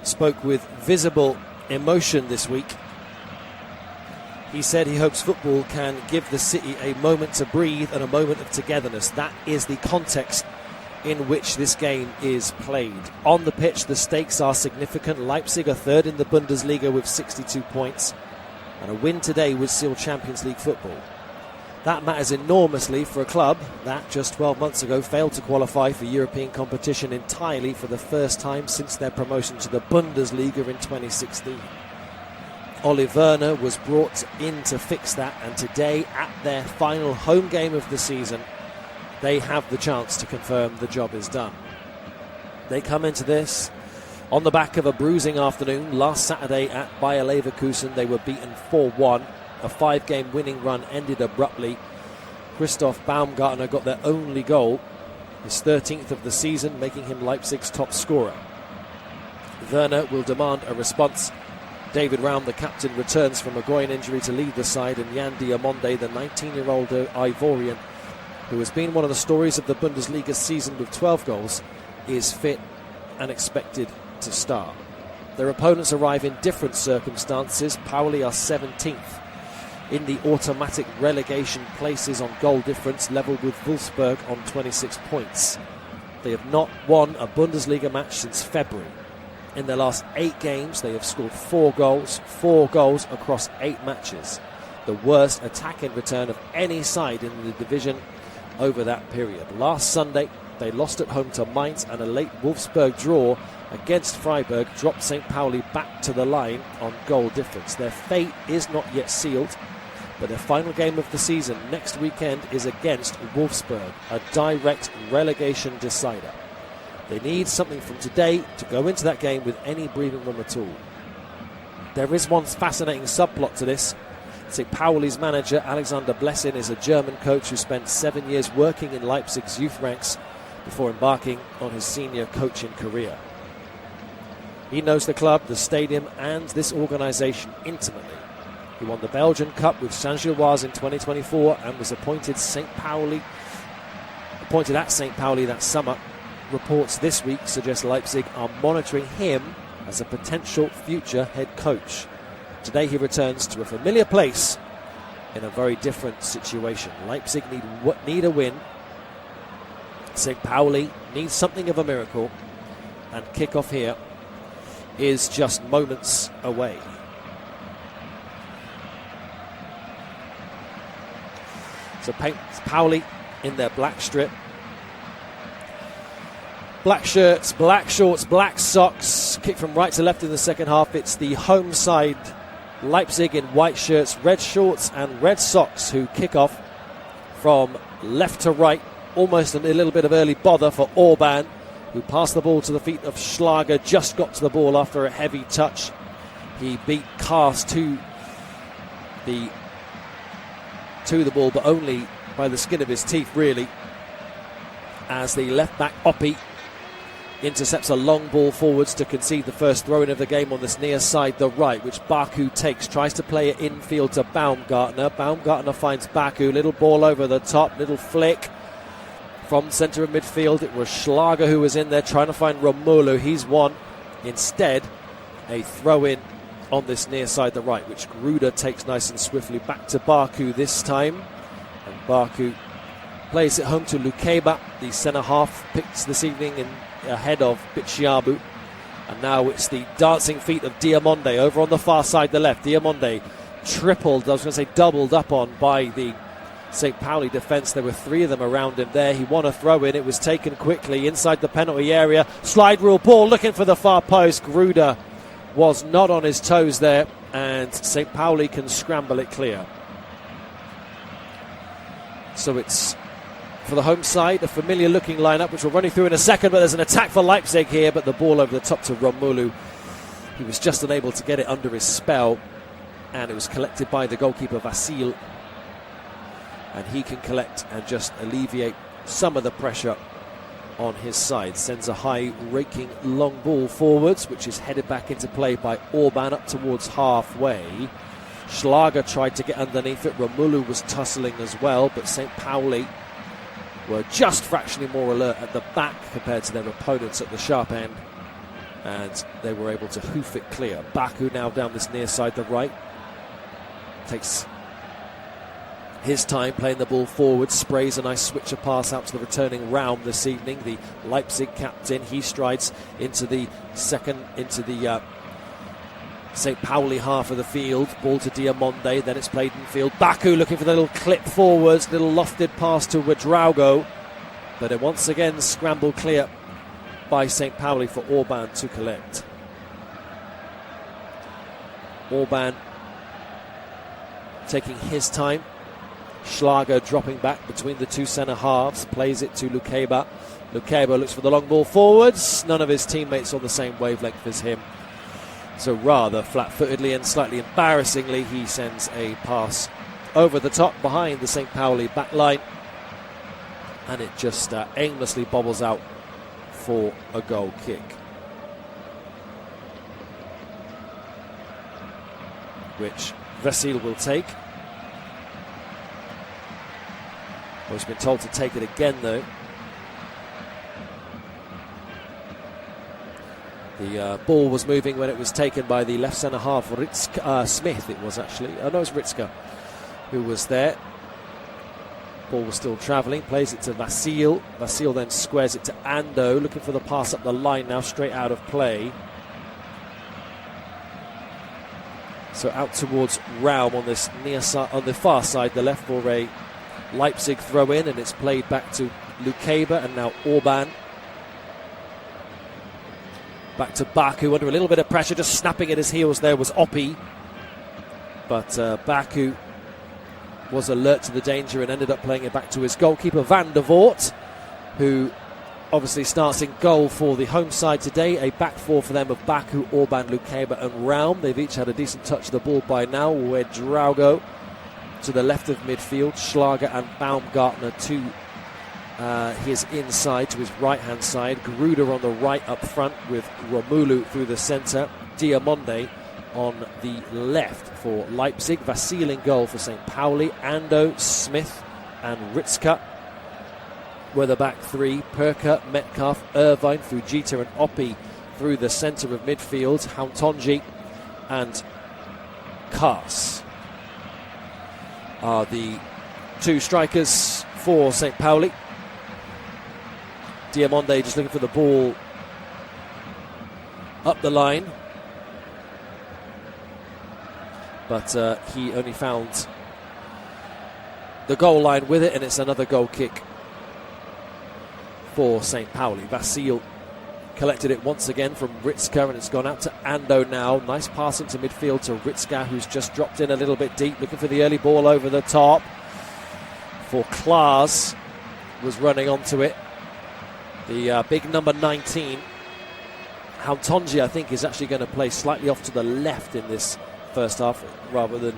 spoke with visible emotion this week. He said he hopes football can give the city a moment to breathe and a moment of togetherness. That is the context in which this game is played. On the pitch, the stakes are significant. Leipzig are third in the Bundesliga with 62 points, and a win today would seal Champions League football. That matters enormously for a club that just 12 months ago failed to qualify for European competition entirely for the first time since their promotion to the Bundesliga in 2016. Ole Werner was brought in to fix that, and today, at their final home game of the season, they have the chance to confirm the job is done. They come into this on the back of a bruising afternoon. Last Saturday at Bayer Leverkusen, they were beaten 4-1. A 5-game winning run ended abruptly. Christoph Baumgartner got their only goal, his 13th of the season, making him Leipzig's top scorer. Werner will demand a response. David Raum, the captain, returns from a groin injury to lead the side, and Yan Diamonde, the 19-year-old Ivorian, who has been one of the stories of the Bundesliga season with 12 goals, is fit and expected to start. Their opponents arrive in different circumstances. Pauli are 17th in the automatic relegation places on goal difference, level with Wolfsburg on 26 points. They have not won a Bundesliga match since February. In their last 8 games, they have scored 4 goals across 8 matches. The worst attacking return of any side in the division over that period. Last Sunday, they lost at home to Mainz, and a late Wolfsburg draw against Freiburg dropped St. Pauli back to the line on goal difference. Their fate is not yet sealed, but their final game of the season next weekend is against Wolfsburg, a direct relegation decider. They need something from today to go into that game with any breathing room at all. There is one fascinating subplot to this. St. Pauli's manager, Alexander Blessin, is a German coach who spent 7 years working in Leipzig's youth ranks before embarking on his senior coaching career. He knows the club, the stadium, and this organisation intimately. He won the Belgian Cup with Saint-Gilloise in 2024 and was appointed at St. Pauli that summer. Reports this week suggest Leipzig are monitoring him as a potential future head coach. Today he returns to a familiar place in a very different situation. Leipzig need a win. St. Pauli needs something of a miracle, and kickoff here is just moments away. So Pauli in their black strip. Black shirts, black shorts, black socks. Kick from right to left in the second half. It's the home side, Leipzig, in white shirts, red shorts and red socks, who kick off from left to right. Almost a little bit of early bother for Orban, who passed the ball to the feet of Schlager, just got to the ball after a heavy touch. He beat Kars to the ball, but only by the skin of his teeth, really, as the left-back Oppi intercepts a long ball forwards to concede the first throw-in of the game on this near side, the right, which Baku takes, tries to play it infield to Baumgartner. Baumgartner finds Baku, little ball over the top, little flick from centre of midfield. It was Schlager who was in there trying to find Romulu. He's won. Instead, a throw-in on this near side, the right, which Gruder takes nice and swiftly back to Baku this time. And Baku plays it home to Lukeba, the centre-half, picked this evening ahead of Bichiabu. And now it's the dancing feet of Diamonde over on the far side, the left. Diamonde doubled up on by the St. Pauli defence. There were 3 of them around him there. He won a throw-in. It was taken quickly inside the penalty area. Slide rule ball looking for the far post. Gruder was not on his toes there, and St. Pauli can scramble it clear. So it's, for the home side, a familiar looking lineup, which we'll run you through in a second, but there's an attack for Leipzig here, but the ball over the top to Romulu. He was just unable to get it under his spell, and it was collected by the goalkeeper Vasil, and he can collect and just alleviate some of the pressure on his side. Sends a high raking long ball forwards, which is headed back into play by Orban up towards halfway. Schlager tried to get underneath it. Romulu was tussling as well, but St. Pauli were just fractionally more alert at the back compared to their opponents at the sharp end. and they were able to hoof it clear. Baku now down this near side, the right, takes his time playing the ball forward, sprays a nice switcher pass out to the returning Raum this evening, the Leipzig captain. He strides into the St. Pauli half of the field. Ball to Diamonde, then it's played in field. Baku looking for the little clip forwards, little lofted pass to Ouedraogo, but it once again scrambled clear by St. Pauli for Orban to collect. Orban taking his time. Schlager dropping back between the two centre halves, plays it to Lukeba. Lukeba looks for the long ball forwards. None of his teammates on the same wavelength as him. So rather flat-footedly and slightly embarrassingly, he sends a pass over the top behind the St. Pauli back line. And it just aimlessly bobbles out for a goal kick. Which Vasil will take. Well, he's been told to take it again, though. The ball was moving when it was taken by the left centre half, Smith. It was actually. Oh no, it was Ritzka who was there. Ball was still travelling. Plays it to Vasil. Vasil then squares it to Ando, looking for the pass up the line now, straight out of play. So out towards Raum on this on the far side, the left for a Leipzig throw in, and it's played back to Lukeba and now Orban. Back to Baku under a little bit of pressure, just snapping at his heels there was Oppi. But Baku was alert to the danger and ended up playing it back to his goalkeeper Van der Voort, who obviously starts in goal for the home side today. A back four for them of Baku, Orban, Lukeba and Raum. They've each had a decent touch of the ball by now. Ouedraogo to the left of midfield, Schlager and Baumgartner to his inside, to his right-hand side. Gruder on the right up front with Romulu through the centre. Diamonde on the left for Leipzig. Vasil in goal for St. Pauli. Ando, Smith and Ritzka were the back three. Perka, Metcalf, Irvine, Fujita and Oppi through the centre of midfield. Hauntonji and Kars are the two strikers for St. Pauli. Diamonde just looking for the ball up the line, but he only found the goal line with it, and it's another goal kick for St. Pauli. Vasil collected it once again from Ritzka, and it's gone out to Ando now. Nice pass into midfield to Ritzka, who's just dropped in a little bit deep, looking for the early ball over the top. For Klaas was running onto it. The big number 19, Hauntonji, I think, is actually going to play slightly off to the left in this first half, rather than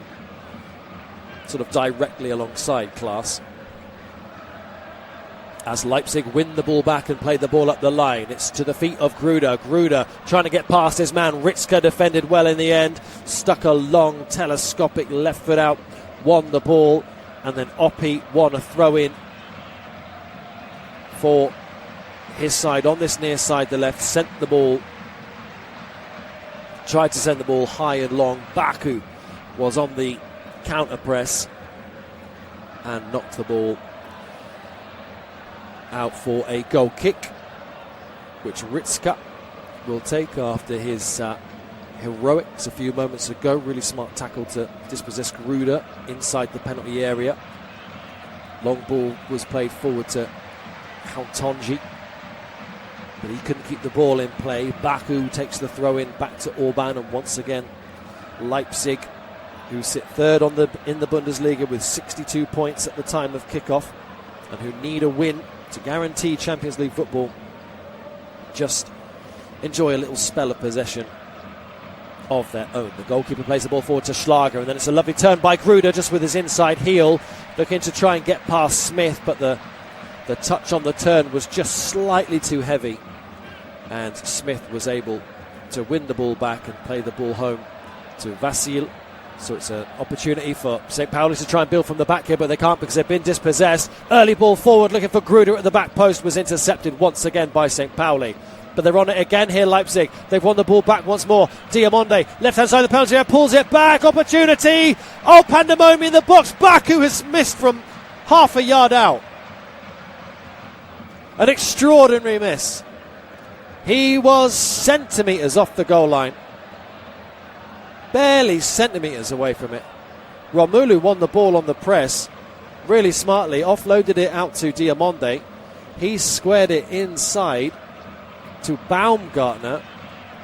sort of directly alongside Klaas. As Leipzig win the ball back and play the ball up the line, it's to the feet of Gruder. Gruder trying to get past his man. Ritzka defended well in the end. Stuck a long telescopic left foot out, won the ball, and then Oppi won a throw in for his side on this near side, the left, sent the ball, tried to send the ball high and long. Baku was on the counter press and knocked the ball out for a goal kick, which Ritzka will take after his heroics a few moments ago. Really smart tackle to dispossess Gruder inside the penalty area. Long ball was played forward to Hauntonji, but he couldn't keep the ball in play. Baku takes the throw in back to Orban, and once again Leipzig, who sit third in the Bundesliga with 62 points at the time of kickoff, and who need a win to guarantee Champions League football, just enjoy a little spell of possession of their own. The goalkeeper plays the ball forward to Schlager, and then it's a lovely turn by Gruder just with his inside heel, looking to try and get past Smith, but the touch on the turn was just slightly too heavy, and Smith was able to win the ball back and play the ball home to Vasil. So it's an opportunity for St. Pauli to try and build from the back here, but they can't because they've been dispossessed. Early ball forward looking for Gruder at the back post, was intercepted once again by St. Pauli. but they're on it again here, Leipzig. They've won the ball back once more. Diamonde, left-hand side of the penalty area, pulls it back, opportunity. Oh, pandemonium in the box. Baku has missed from half a yard out. An extraordinary miss. He was centimetres off the goal line. Barely centimetres away from it. Romelu won the ball on the press really smartly, offloaded it out to Diamonde. He squared it inside to Baumgartner.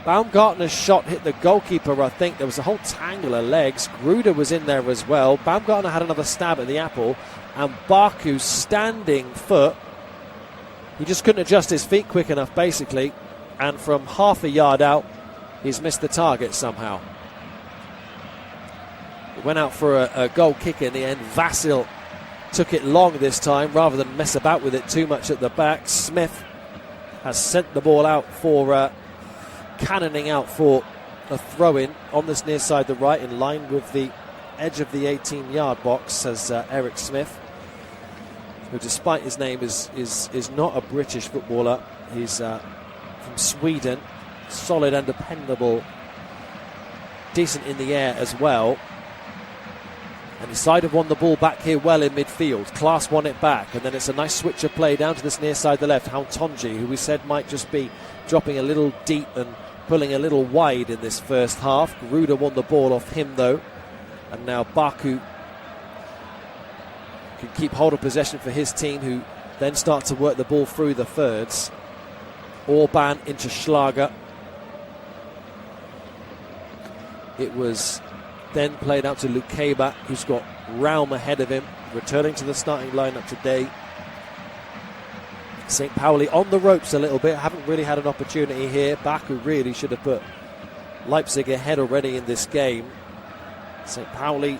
Baumgartner's shot hit the goalkeeper, I think. There was a whole tangle of legs. Gruder was in there as well. Baumgartner had another stab at the apple. And Baku's standing foot, he just couldn't adjust his feet quick enough, basically. And from half a yard out, he's missed the target somehow. It went out for a goal kick in the end. Vasil took it long this time rather than mess about with it too much at the back. Smith has sent the ball out for cannoning out for a throw-in on this near side the right, in line with the edge of the 18-yard box, says Eric Smith, who, despite his name, is not a British footballer. He's from Sweden, solid and dependable, decent in the air as well. And his side have won the ball back here well in midfield. Klaas won it back, and then it's a nice switch of play down to this near side the left. Hauntonji, who we said might just be dropping a little deep and pulling a little wide in this first half. Gruder won the ball off him though, and now Baku can keep hold of possession for his team, who then start to work the ball through the thirds. Orban into Schlager. It was then played out to Lukeba, who's got Raum ahead of him, returning to the starting lineup today. St. Pauli on the ropes a little bit, haven't really had an opportunity here. Baku really should have put Leipzig ahead already in this game. St. Pauli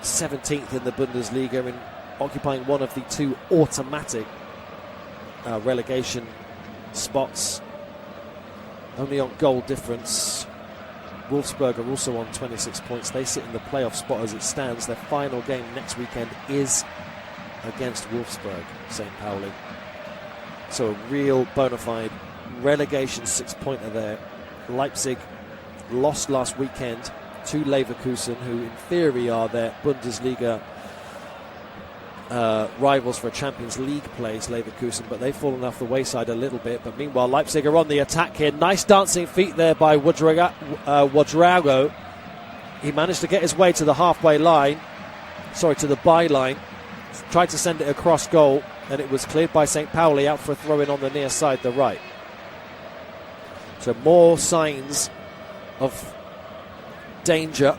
17th in the Bundesliga and occupying one of the two automatic relegation spots, only on goal difference. Wolfsburg are also on 26 points. They sit in the playoff spot as it stands. Their final game next weekend is against Wolfsburg, St. Pauli. So a real bona fide relegation 6-pointer there. Leipzig lost last weekend to Leverkusen, who in theory are their Bundesliga rivals for a Champions League place, Leverkusen, but they've fallen off the wayside a little bit. But meanwhile, Leipzig are on the attack here. Nice dancing feet there by Wadrago. He managed to get his way to the halfway line, to the byline. Tried to send it across goal, and it was cleared by St. Pauli out for a throw-in on the near side, the right. So more signs of danger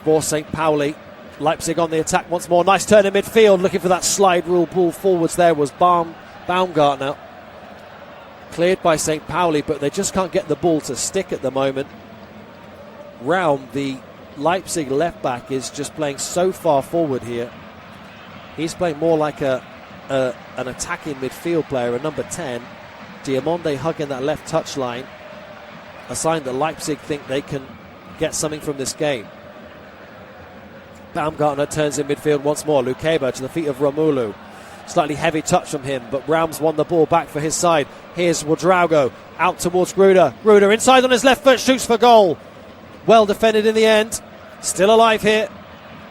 for St. Pauli. Leipzig on the attack once more. Nice turn in midfield, looking for that slide rule ball forwards. There was Baumgartner. Cleared by St. Pauli, but they just can't get the ball to stick at the moment. Raum, the Leipzig left back, is just playing so far forward here. He's playing more like an attacking midfield player, a number 10. Diamonde hugging that left touchline, a sign that Leipzig think they can get something from this game. Baumgartner turns in midfield once more. Lukeba to the feet of Romelu. Slightly heavy touch from him, but Raum's won the ball back for his side. Here's Wadrago out towards Gruder. Gruder inside on his left foot, shoots for goal. Well defended in the end. Still alive here.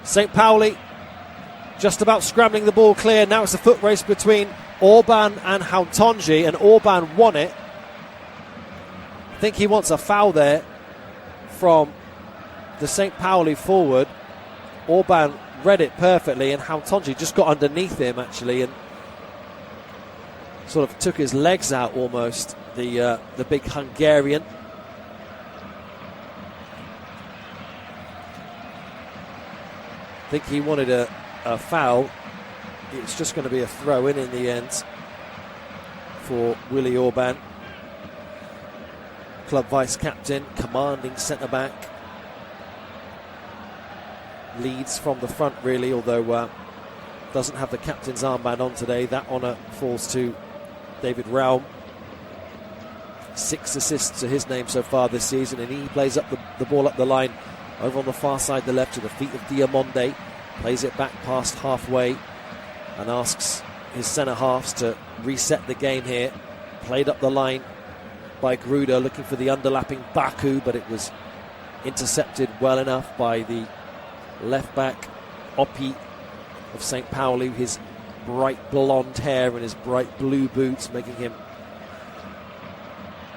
St. Pauli just about scrambling the ball clear. Now it's a foot race between Orban and Hauntonji, and Orban won it. I think he wants a foul there from the St. Pauli forward. Orban read it perfectly, and Hauntonji just got underneath him actually and sort of took his legs out almost, the big Hungarian. I think he wanted a foul. It's just going to be a throw in the end for Willy Orban, club vice captain, commanding centre back. Leads from the front really, although doesn't have the captain's armband on today. That honour falls to David Raum. 6 assists to his name so far this season, and he plays up the ball up the line over on the far side, the left, to the feet of Diamonde. Plays it back past halfway and asks his centre halves to reset the game here. Played up the line by Gruder, looking for the underlapping Baku, but it was intercepted well enough by the left back Oppi of St. Pauli, his bright blonde hair and his bright blue boots, making him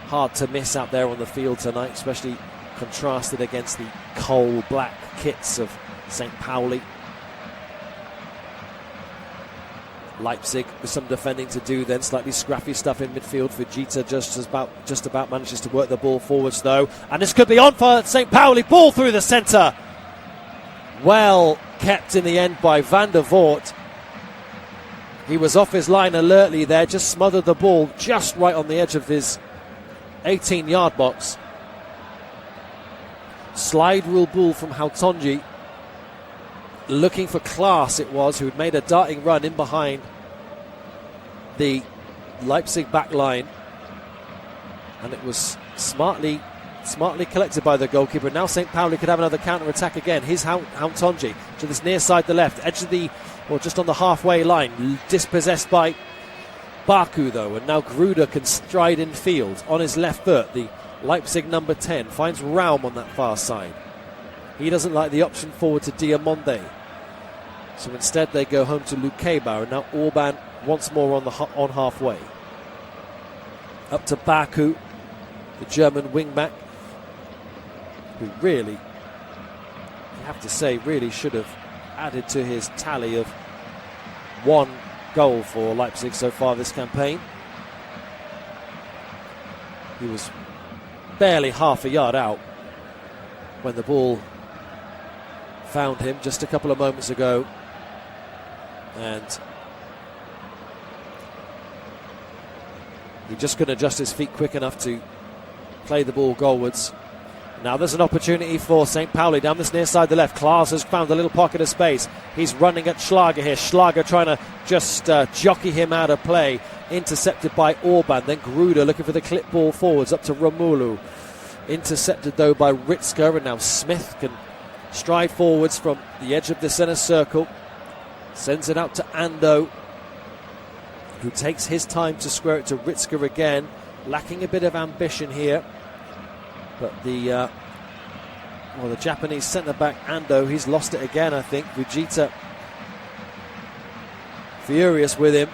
hard to miss out there on the field tonight, especially contrasted against the coal black kits of St. Pauli. Leipzig with some defending to do then, slightly scrappy stuff in midfield. Vegeta just about manages to work the ball forwards though, and this could be on for St. Pauli. Ball through the centre, well kept in the end by Van der Voort. He was off his line alertly there, just smothered the ball just right on the edge of his 18-yard box. Slide rule ball from Hautonji, looking for Klaas it was, who had made a darting run in behind the Leipzig back line, and it was smartly collected by the goalkeeper. Now St. Pauli could have another counter-attack again. Here's Hautonji to this near side, the left edge of the, or just on the halfway line, dispossessed by Baku though, and now Gruder can stride in field on his left foot. The Leipzig number 10 finds Raum on that far side. He doesn't like the option forward to Diamonde, so instead they go home to Lukeba, and now Orban once more on halfway. Up to Baku, the German wingback, who really, you have to say, really should have added to his tally of one goal for Leipzig so far this campaign. He was barely half a yard out when the ball found him just a couple of moments ago, and he just couldn't adjust his feet quick enough to play the ball goalwards. Now there's an opportunity for St. Pauli down this near side, the left. Klaas has found a little pocket of space. He's running at Schlager here. Schlager trying to just jockey him out of play. Intercepted by Orban. Then Gruder looking for the clip ball forwards up to Romulu. Intercepted though by Ritzka, and now Smith can stride forwards from the edge of the centre circle. Sends it out to Ando, who takes his time to square it to Ritzka again. Lacking a bit of ambition here. But the Japanese centre-back Ando, he's lost it again, I think. Vegeta furious with him.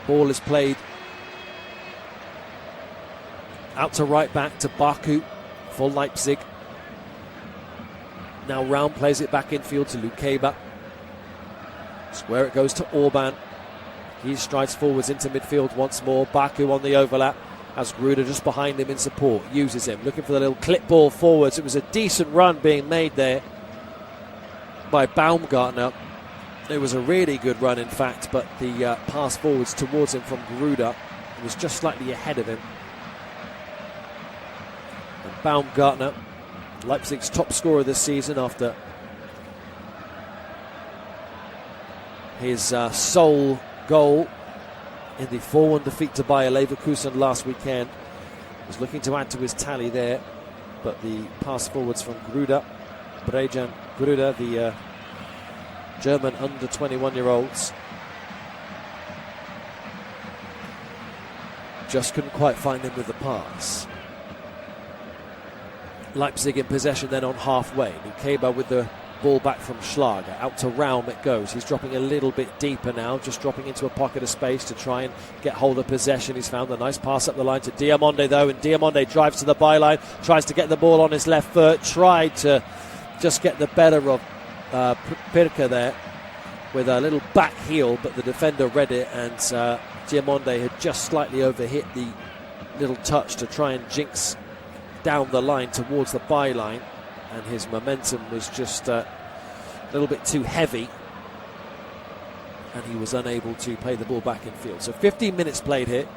Ball is played out to right back to Baku for Leipzig. Now Raum plays it back infield to Lukeba. Square it goes to Orban. He strides forwards into midfield once more. Baku on the overlap. As Gruder just behind him in support, uses him, looking for the little clip ball forwards. It was a decent run being made there by Baumgartner. It was a really good run, in fact, but the pass forwards towards him from Gruder was just slightly ahead of him. And Baumgartner, Leipzig's top scorer this season after his sole goal in the 4-1 defeat to Bayer Leverkusen last weekend, was looking to add to his tally there, but the pass forwards from Gruder, Brejan Gruder, the German under 21-year-olds, just couldn't quite find him with the pass. Leipzig in possession then on halfway. Lukeba with the ball back from Schlager. Out to Raum it goes. He's dropping a little bit deeper now, just dropping into a pocket of space to try and get hold of possession. He's found a nice pass up the line to Diamonde though, and Diamonde drives to the byline, tries to get the ball on his left foot, tried to just get the better of Pirka there with a little back heel, but the defender read it, and Diamonde had just slightly overhit the little touch to try and jinx down the line towards the byline, and his momentum was just a little bit too heavy, and he was unable to play the ball back in field. So 15 minutes played here,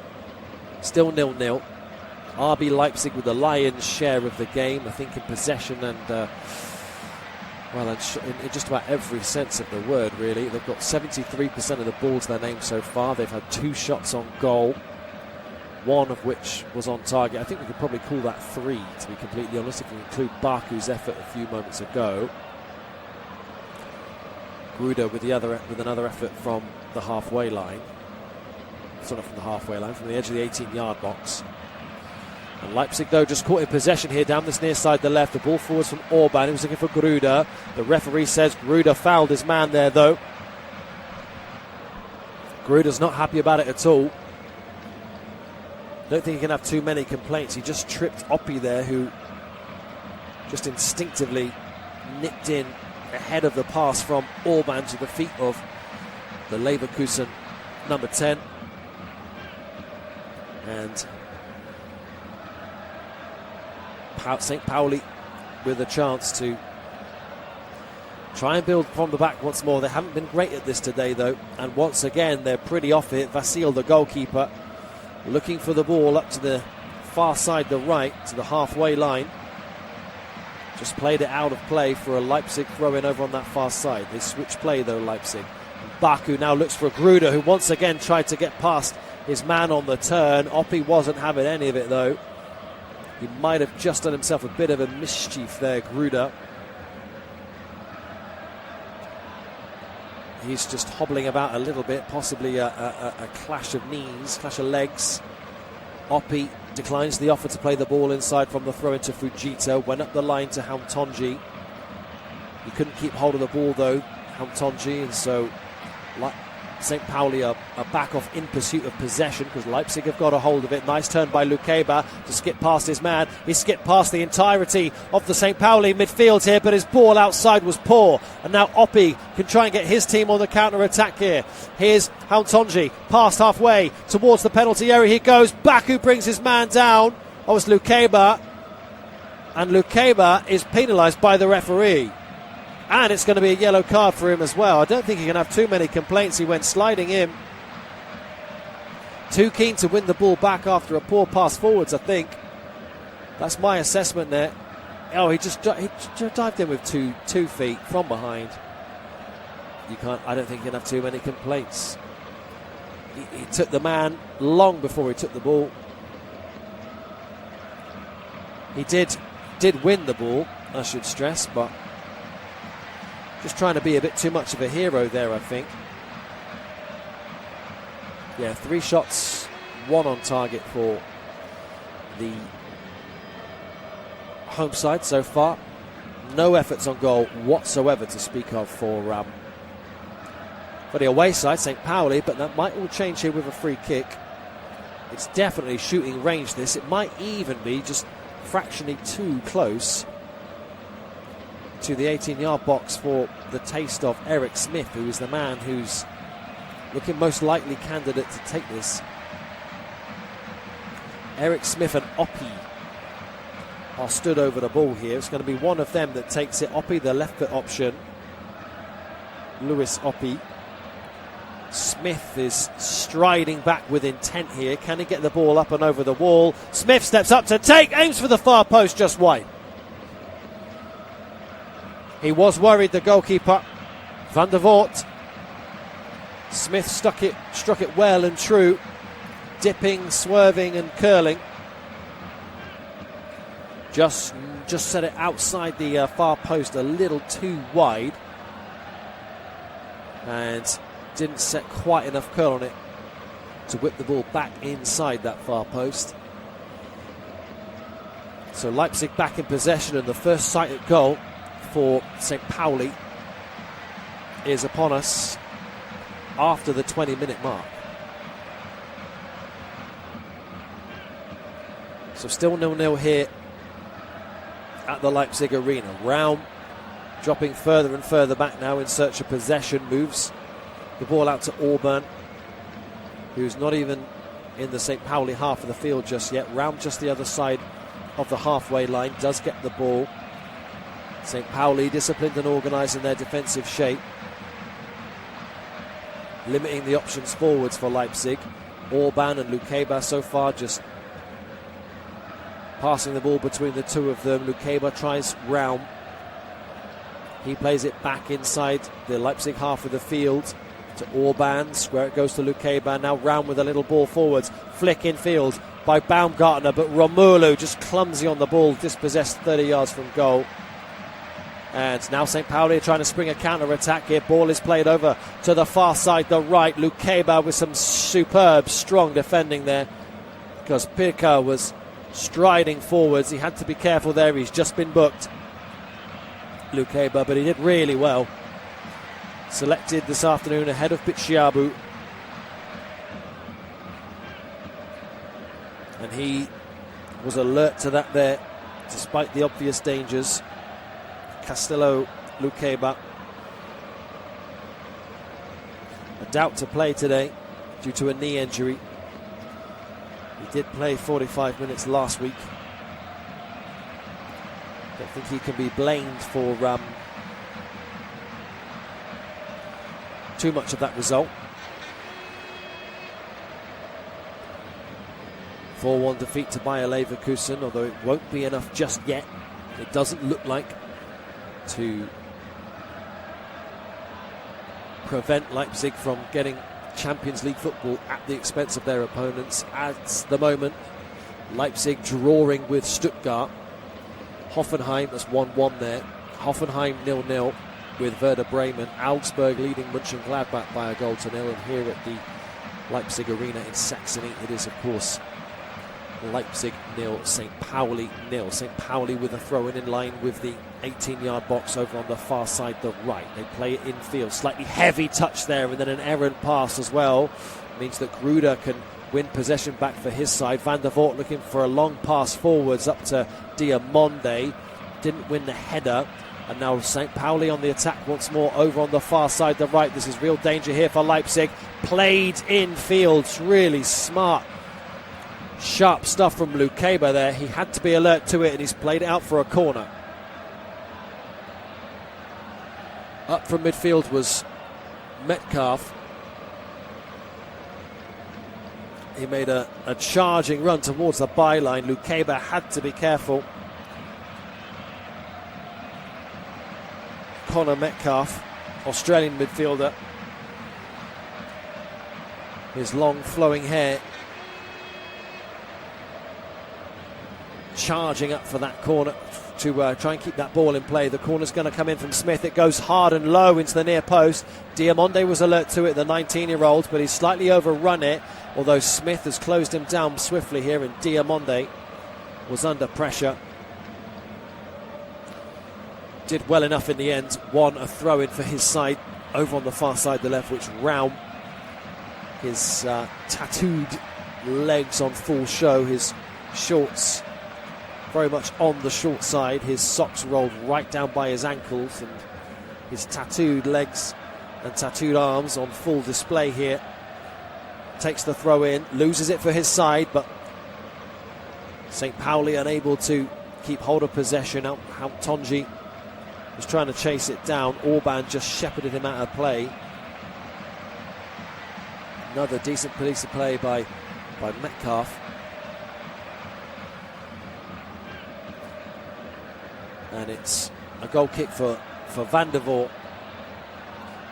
still 0-0. RB Leipzig with the lion's share of the game, I think, in possession and in just about every sense of the word, really. They've got 73% of the ball to their name so far. They've had 2 shots on goal, one of which was on target. I think we could probably call that 3, to be completely honest, if we include Baku's effort a few moments ago. Gruder with another effort from the halfway line. Sort of from the halfway line, from the edge of the 18-yard box. And Leipzig, though, just caught in possession here down this near side, the left. The ball forwards from Orban. He was looking for Gruder. The referee says Gruder fouled his man there, though. Gruder's not happy about it at all. Don't think he can have too many complaints. He just tripped Oppi there, who just instinctively nipped in ahead of the pass from Orban to the feet of the Leverkusen number 10. And St. Pauli with a chance to try and build from the back once more. They haven't been great at this today, though, and once again they're pretty off it. Vasil, the goalkeeper, looking for the ball up to the far side, the right, to the halfway line. Just played it out of play for a Leipzig throw-in over on that far side. They switch play, though, Leipzig. And Baku now looks for Gruder, who once again tried to get past his man on the turn. Oppi wasn't having any of it, though. He might have just done himself a bit of a mischief there, Gruder. He's just hobbling about a little bit, possibly a clash of knees, clash of legs. Oppi declines the offer to play the ball inside from the throw into Fujita. Went up the line to Haumtonji. He couldn't keep hold of the ball, though, Haumtonji, and so St. Pauli are back off in pursuit of possession because Leipzig have got a hold of it. Nice turn by Lukeba to skip past his man. He skipped past the entirety of the St. Pauli midfield here, but his ball outside was poor. And now Oppi can try and get his team on the counter-attack here. Here's Haumtonji, past halfway towards the penalty area. He goes. Baku brings his man down. Oh, it's Lukeba. And Lukeba is penalised by the referee. And it's going to be a yellow card for him as well. I don't think he can have too many complaints. He went sliding in. Too keen to win the ball back after a poor pass forwards, I think. That's my assessment there. Oh, he dived in with two feet from behind. I don't think he can have too many complaints. He took the man long before he took the ball. He did win the ball, I should stress, but just trying to be a bit too much of a hero there, I think. Yeah, 3 shots, 1 on target for the home side so far. No efforts on goal whatsoever to speak of for the away side, St. Pauli, but that might all change here with a free kick. It's definitely shooting range, this. It might even be just fractionally too close to the 18-yard box for the taste of Eric Smith, who is the man who's looking most likely candidate to take this. Eric Smith and Oppi are stood over the ball here. It's going to be one of them that takes it. Oppi, the left foot option. Lewis Oppi. Smith is striding back with intent here. Can he get the ball up and over the wall? Smith steps up to take, aims for the far post, just wide. He was worried, the goalkeeper, Van der Voort. Smith struck it well and true, dipping, swerving and curling. Just set it outside the far post a little too wide. And didn't set quite enough curl on it to whip the ball back inside that far post. So Leipzig back in possession, and the first sight at goal for St. Pauli is upon us after the 20-minute mark. So still 0-0 here at the Leipzig Arena. Raum dropping further and further back now in search of possession. Moves the ball out to Orban, who's not even in the St. Pauli half of the field just yet. Raum just the other side of the halfway line, does get the ball. St. Pauli disciplined and organised in their defensive shape, limiting the options forwards for Leipzig. Orban and Lukeba so far just passing the ball between the two of them. Lukeba tries Raum. He plays it back inside the Leipzig half of the field to Orban. Square it goes to Lukeba. Now Raum with a little ball forwards. Flick in field by Baumgartner, but Romelu just clumsy on the ball, dispossessed 30 yards from goal. And now St. Pauli are trying to spring a counter-attack here. Ball is played over to the far side, the right. Lukeba with some superb, strong defending there, because Pirka was striding forwards. He had to be careful there. He's just been booked, Lukeba, but he did really well. Selected this afternoon ahead of Bitshiabu. And he was alert to that there, despite the obvious dangers. Castillo Lukeba, a doubt to play today due to a knee injury. He did play 45 minutes last week. Don't think he can be blamed for too much of that result. 4-1 defeat to Bayer Leverkusen, although it won't be enough just yet. It doesn't look like, to prevent Leipzig from getting Champions League football at the expense of their opponents. At the moment, Leipzig drawing with Stuttgart. Hoffenheim has 1-1 there. Hoffenheim 0-0 with Werder Bremen. Augsburg leading Mönchengladbach by 1-0. And here at the Leipzig Arena in Saxony, it is, of course, Leipzig 0, St. Pauli 0. St. Pauli with a throw in line with the 18-yard box over on the far side, the right. They play it infield. Slightly heavy touch there, and then an errant pass as well. Means that Gruder can win possession back for his side. Van der Voort looking for a long pass forwards up to Diamonde. Didn't win the header. And now St. Pauli on the attack once more over on the far side, the right. This is real danger here for Leipzig. Played infield. It's really smart. Sharp stuff from Lukeba there. He had to be alert to it, and he's played it out for a corner. Up from midfield was Metcalf. He made a charging run towards the byline. Lukeba had to be careful. Connor Metcalf, Australian midfielder. His long flowing hair. Charging up for that corner to try and keep that ball in play. The corner's going to come in from Smith. It goes hard and low into the near post. Diamonde was alert to it, the 19-year-old, but he's slightly overrun it, although Smith has closed him down swiftly here, and Diamonde was under pressure. Did well enough in the end. Won a throw-in for his side over on the far side, the left, which Raum, his tattooed legs on full show, his shorts very much on the short side, his socks rolled right down by his ankles, and his tattooed legs and tattooed arms on full display here. Takes the throw in, loses it for his side, but St. Pauli unable to keep hold of possession. Tonji was trying to chase it down. Orban just shepherded him out of play. Another decent piece of play by Metcalf. And it's a goal kick for Van der Voort,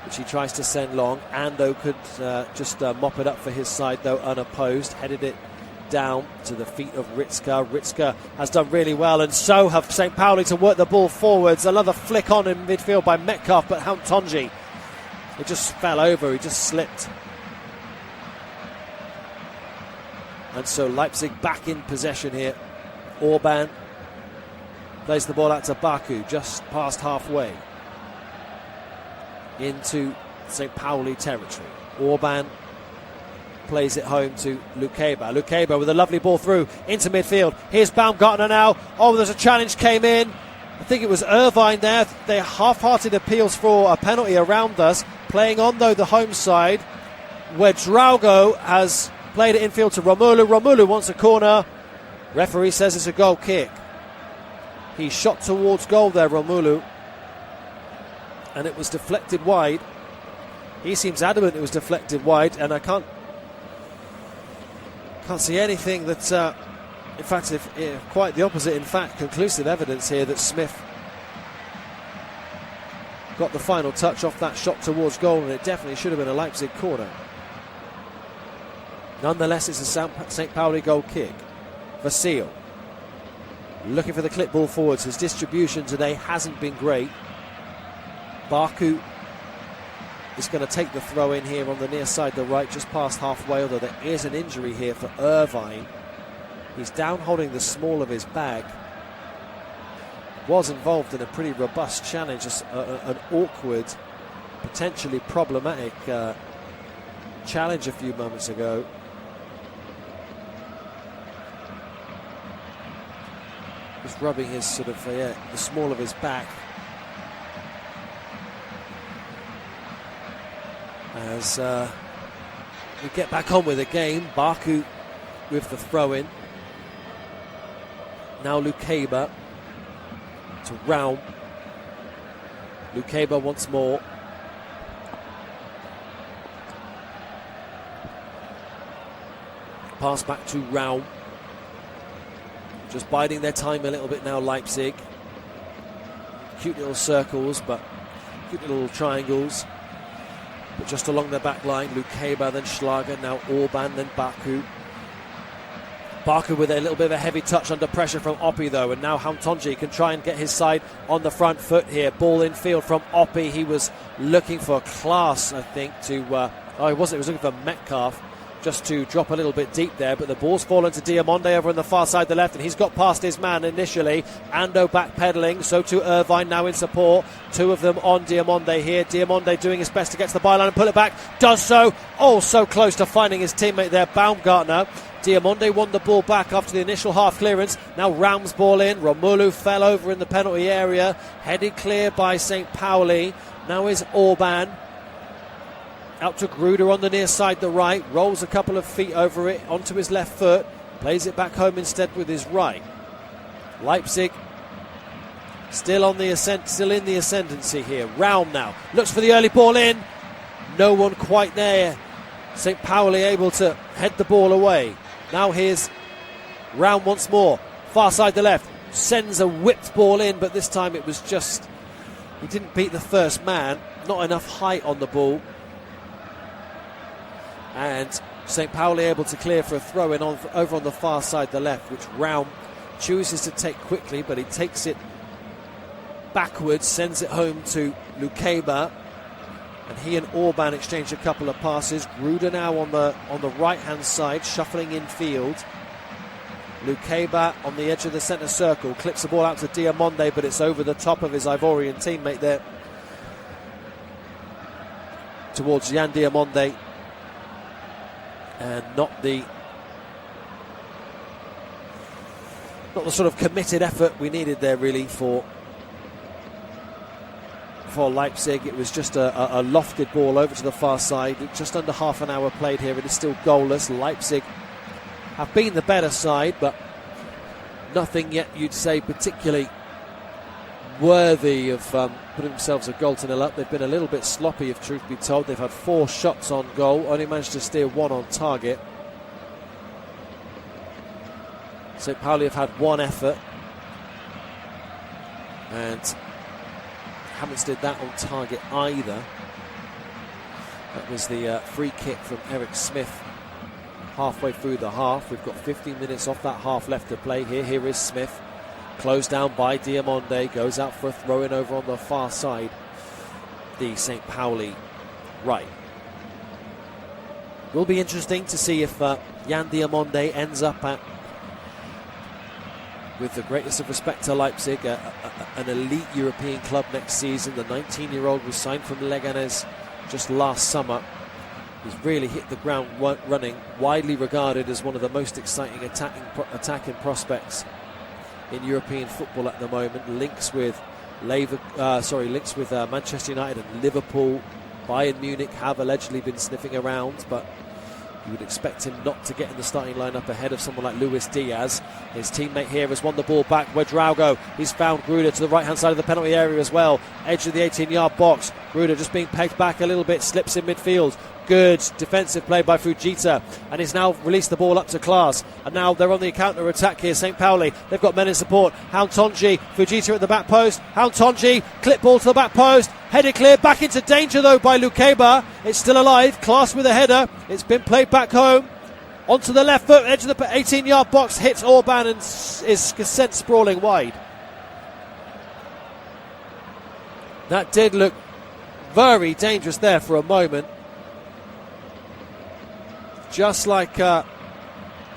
which he tries to send long. Ando could just mop it up for his side, though, unopposed. Headed it down to the feet of Ritzka. Ritzka has done really well, and so have St. Pauli to work the ball forwards. Another flick on in midfield by Metcalf, but Tonji, it just fell over. He just slipped. And so Leipzig back in possession here. Orban plays the ball out to Baku, just past halfway into St. Pauli territory. Orban plays it home to Lukeba. Lukeba with a lovely ball through into midfield. Here's Baumgartner now. Oh, there's a challenge came in. I think it was Irvine there. They half-hearted appeals for a penalty around us. Playing on, though, the home side, where Draugo has played it infield to Romulu. Romulu wants a corner. Referee says it's a goal kick. He shot towards goal there, Romulu, and it was deflected wide. He seems adamant it was deflected wide, and I can't see anything that, in fact, if quite the opposite, in fact, conclusive evidence here that Smith got the final touch off that shot towards goal, and it definitely should have been a Leipzig corner. Nonetheless, it's a St. Pauli goal kick. Vasil looking for the clip ball forwards. His distribution today hasn't been great. Baku is going to take the throw in here on the near side, the right, just past halfway, although there is an injury here for Irvine. He's down holding the small of his bag. Was involved in a pretty robust challenge, an awkward, potentially problematic challenge a few moments ago. Just rubbing his sort of, the small of his back. As we get back on with the game, Baku with the throw-in. Now Lukeba to Raum. Lukeba once more. Pass back to Raum. Just biding their time a little bit now, Leipzig. Cute little circles, but cute little triangles. But just along the back line, Lukeba, then Schlager, now Orban, then Baku. Baku with a little bit of a heavy touch under pressure from Oppi though, and now Hamtonji can try and get his side on the front foot here. Ball in field from Oppi. He was looking for class, I think, to... he was looking for Metcalf, just to drop a little bit deep there, but the ball's fallen to Diamonde over on the far side, the left, and he's got past his man initially. Ando backpedaling, so too Irvine now in support. Two of them on Diamonde here. Diamonde doing his best to get to the byline and pull it back. Does so. Oh, so close to finding his teammate there, Baumgartner. Diamonde won the ball back after the initial half clearance. Now Raum's ball in. Romulu fell over in the penalty area. Headed clear by St. Pauli. Now is Orban. Out to Gruder on the near side, the right. Rolls a couple of feet over it onto his left foot. Plays it back home instead with his right. Leipzig still on the still in the ascendancy here. Raum now looks for the early ball in. No one quite there. St. Pauli able to head the ball away. Now here's Raum once more. Far side, the left. Sends a whipped ball in, but this time it was just... he didn't beat the first man. Not enough height on the ball. And St. Pauli able to clear for a throw-in over on the far side, the left, which Raum chooses to take quickly, but he takes it backwards, sends it home to Lukeba, and he and Orban exchange a couple of passes. Gruder now on the right-hand side, shuffling in field. Lukeba on the edge of the centre circle, clips the ball out to Diamonde, but it's over the top of his Ivorian teammate there towards Jan Diamonde. And not the sort of committed effort we needed there really for Leipzig. It was just a lofted ball over to the far side. Just under half an hour played here. It is still goalless. Leipzig have been the better side, but nothing yet you'd say particularly worthy of putting themselves a goal to nil up. They've been a little bit sloppy, if truth be told. They've had 4 shots on goal, only managed to steer 1 on target. St. Pauli have had 1 effort and haven't steered that on target either. That was the free kick from Eric Smith halfway through the half. We've got 15 minutes off that half left to play here. Here is Smith. Closed down by Diamonde, goes out for a throw-in over on the far side, the St. Pauli right. Will be interesting to see if Jan Diamonde ends up at, with the greatest of respect to Leipzig, an elite European club next season. The 19-year-old was signed from Leganes just last summer. He's really hit the ground running, widely regarded as one of the most exciting attacking prospects in European football at the moment. Links with Manchester United and Liverpool. Bayern Munich have allegedly been sniffing around, but you would expect him not to get in the starting lineup ahead of someone like Luis Diaz. His teammate here has won the ball back. Wedraugo, he's found Gruder to the right-hand side of the penalty area as well. Edge of the 18-yard box. Gruder just being pegged back a little bit, slips in midfield. Good defensive play by Fujita, and he's now released the ball up to Klaas. And now they're on the counter-attack here, St. Pauli. They've got men in support. Hauntonji, Fujita at the back post. Hauntonji, clip ball to the back post. Headed clear, back into danger though by Lukeba. It's still alive. Klaas with a header. It's been played back home. Onto the left foot, edge of the 18-yard box. Hits Orban and is sent sprawling wide. That did look very dangerous there for a moment. Just like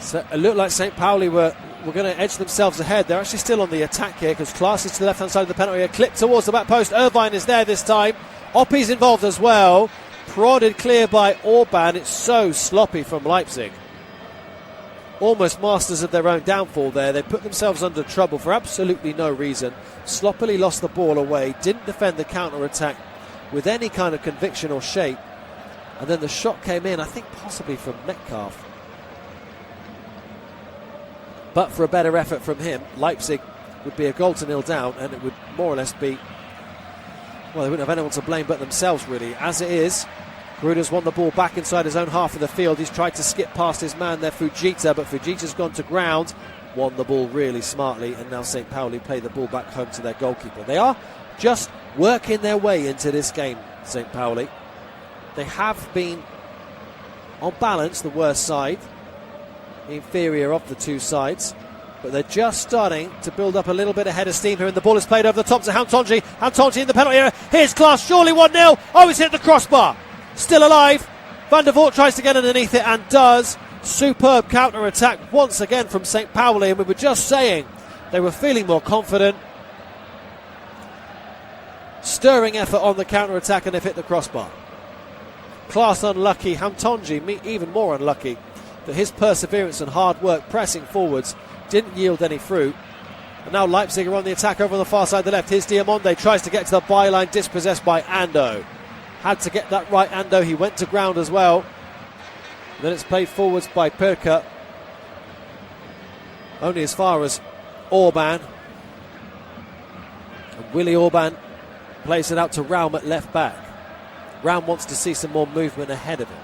So it looked like St. Pauli were going to edge themselves ahead. They're actually still on the attack here because Klaas is to the left-hand side of the penalty area. Clipped towards the back post. Irvine is there this time. Oppie's involved as well. Prodded clear by Orban. It's so sloppy from Leipzig. Almost masters of their own downfall there. They put themselves under trouble for absolutely no reason. Sloppily lost the ball away. Didn't defend the counter-attack with any kind of conviction or shape. And then the shot came in, I think possibly from Metcalf. But for a better effort from him, Leipzig would be a goal to nil down, and it would more or less be, well, they wouldn't have anyone to blame but themselves, really. As it is, Gruder's won the ball back inside his own half of the field. He's tried to skip past his man there, Fujita, but Fujita's gone to ground, won the ball really smartly, and now St. Pauli play the ball back home to their goalkeeper. They are just working their way into this game, St. Pauli. They have been, on balance, the worst side, the inferior of the two sides, but they're just starting to build up a little bit of head of steam here, and the ball is played over the top to Hauntonji. Hauntonji in the penalty area. Here's Klaas, surely 1-0. Oh, he's hit the crossbar. Still alive. Van der Voort tries to get underneath it and does. Superb counter-attack once again from St. Pauli, and we were just saying they were feeling more confident. Stirring effort on the counter-attack, and they've hit the crossbar. Klaas unlucky. Hauntonji even more unlucky that his perseverance and hard work pressing forwards didn't yield any fruit. And now Leipzig are on the attack over on the far side of the left. Here's Diamonde, tries to get to the byline, dispossessed by Ando. Had to get that right, Ando. He went to ground as well. And then it's played forwards by Pirka. Only as far as Orban. And Willy Orban plays it out to Raum at left back. Raum wants to see some more movement ahead of him.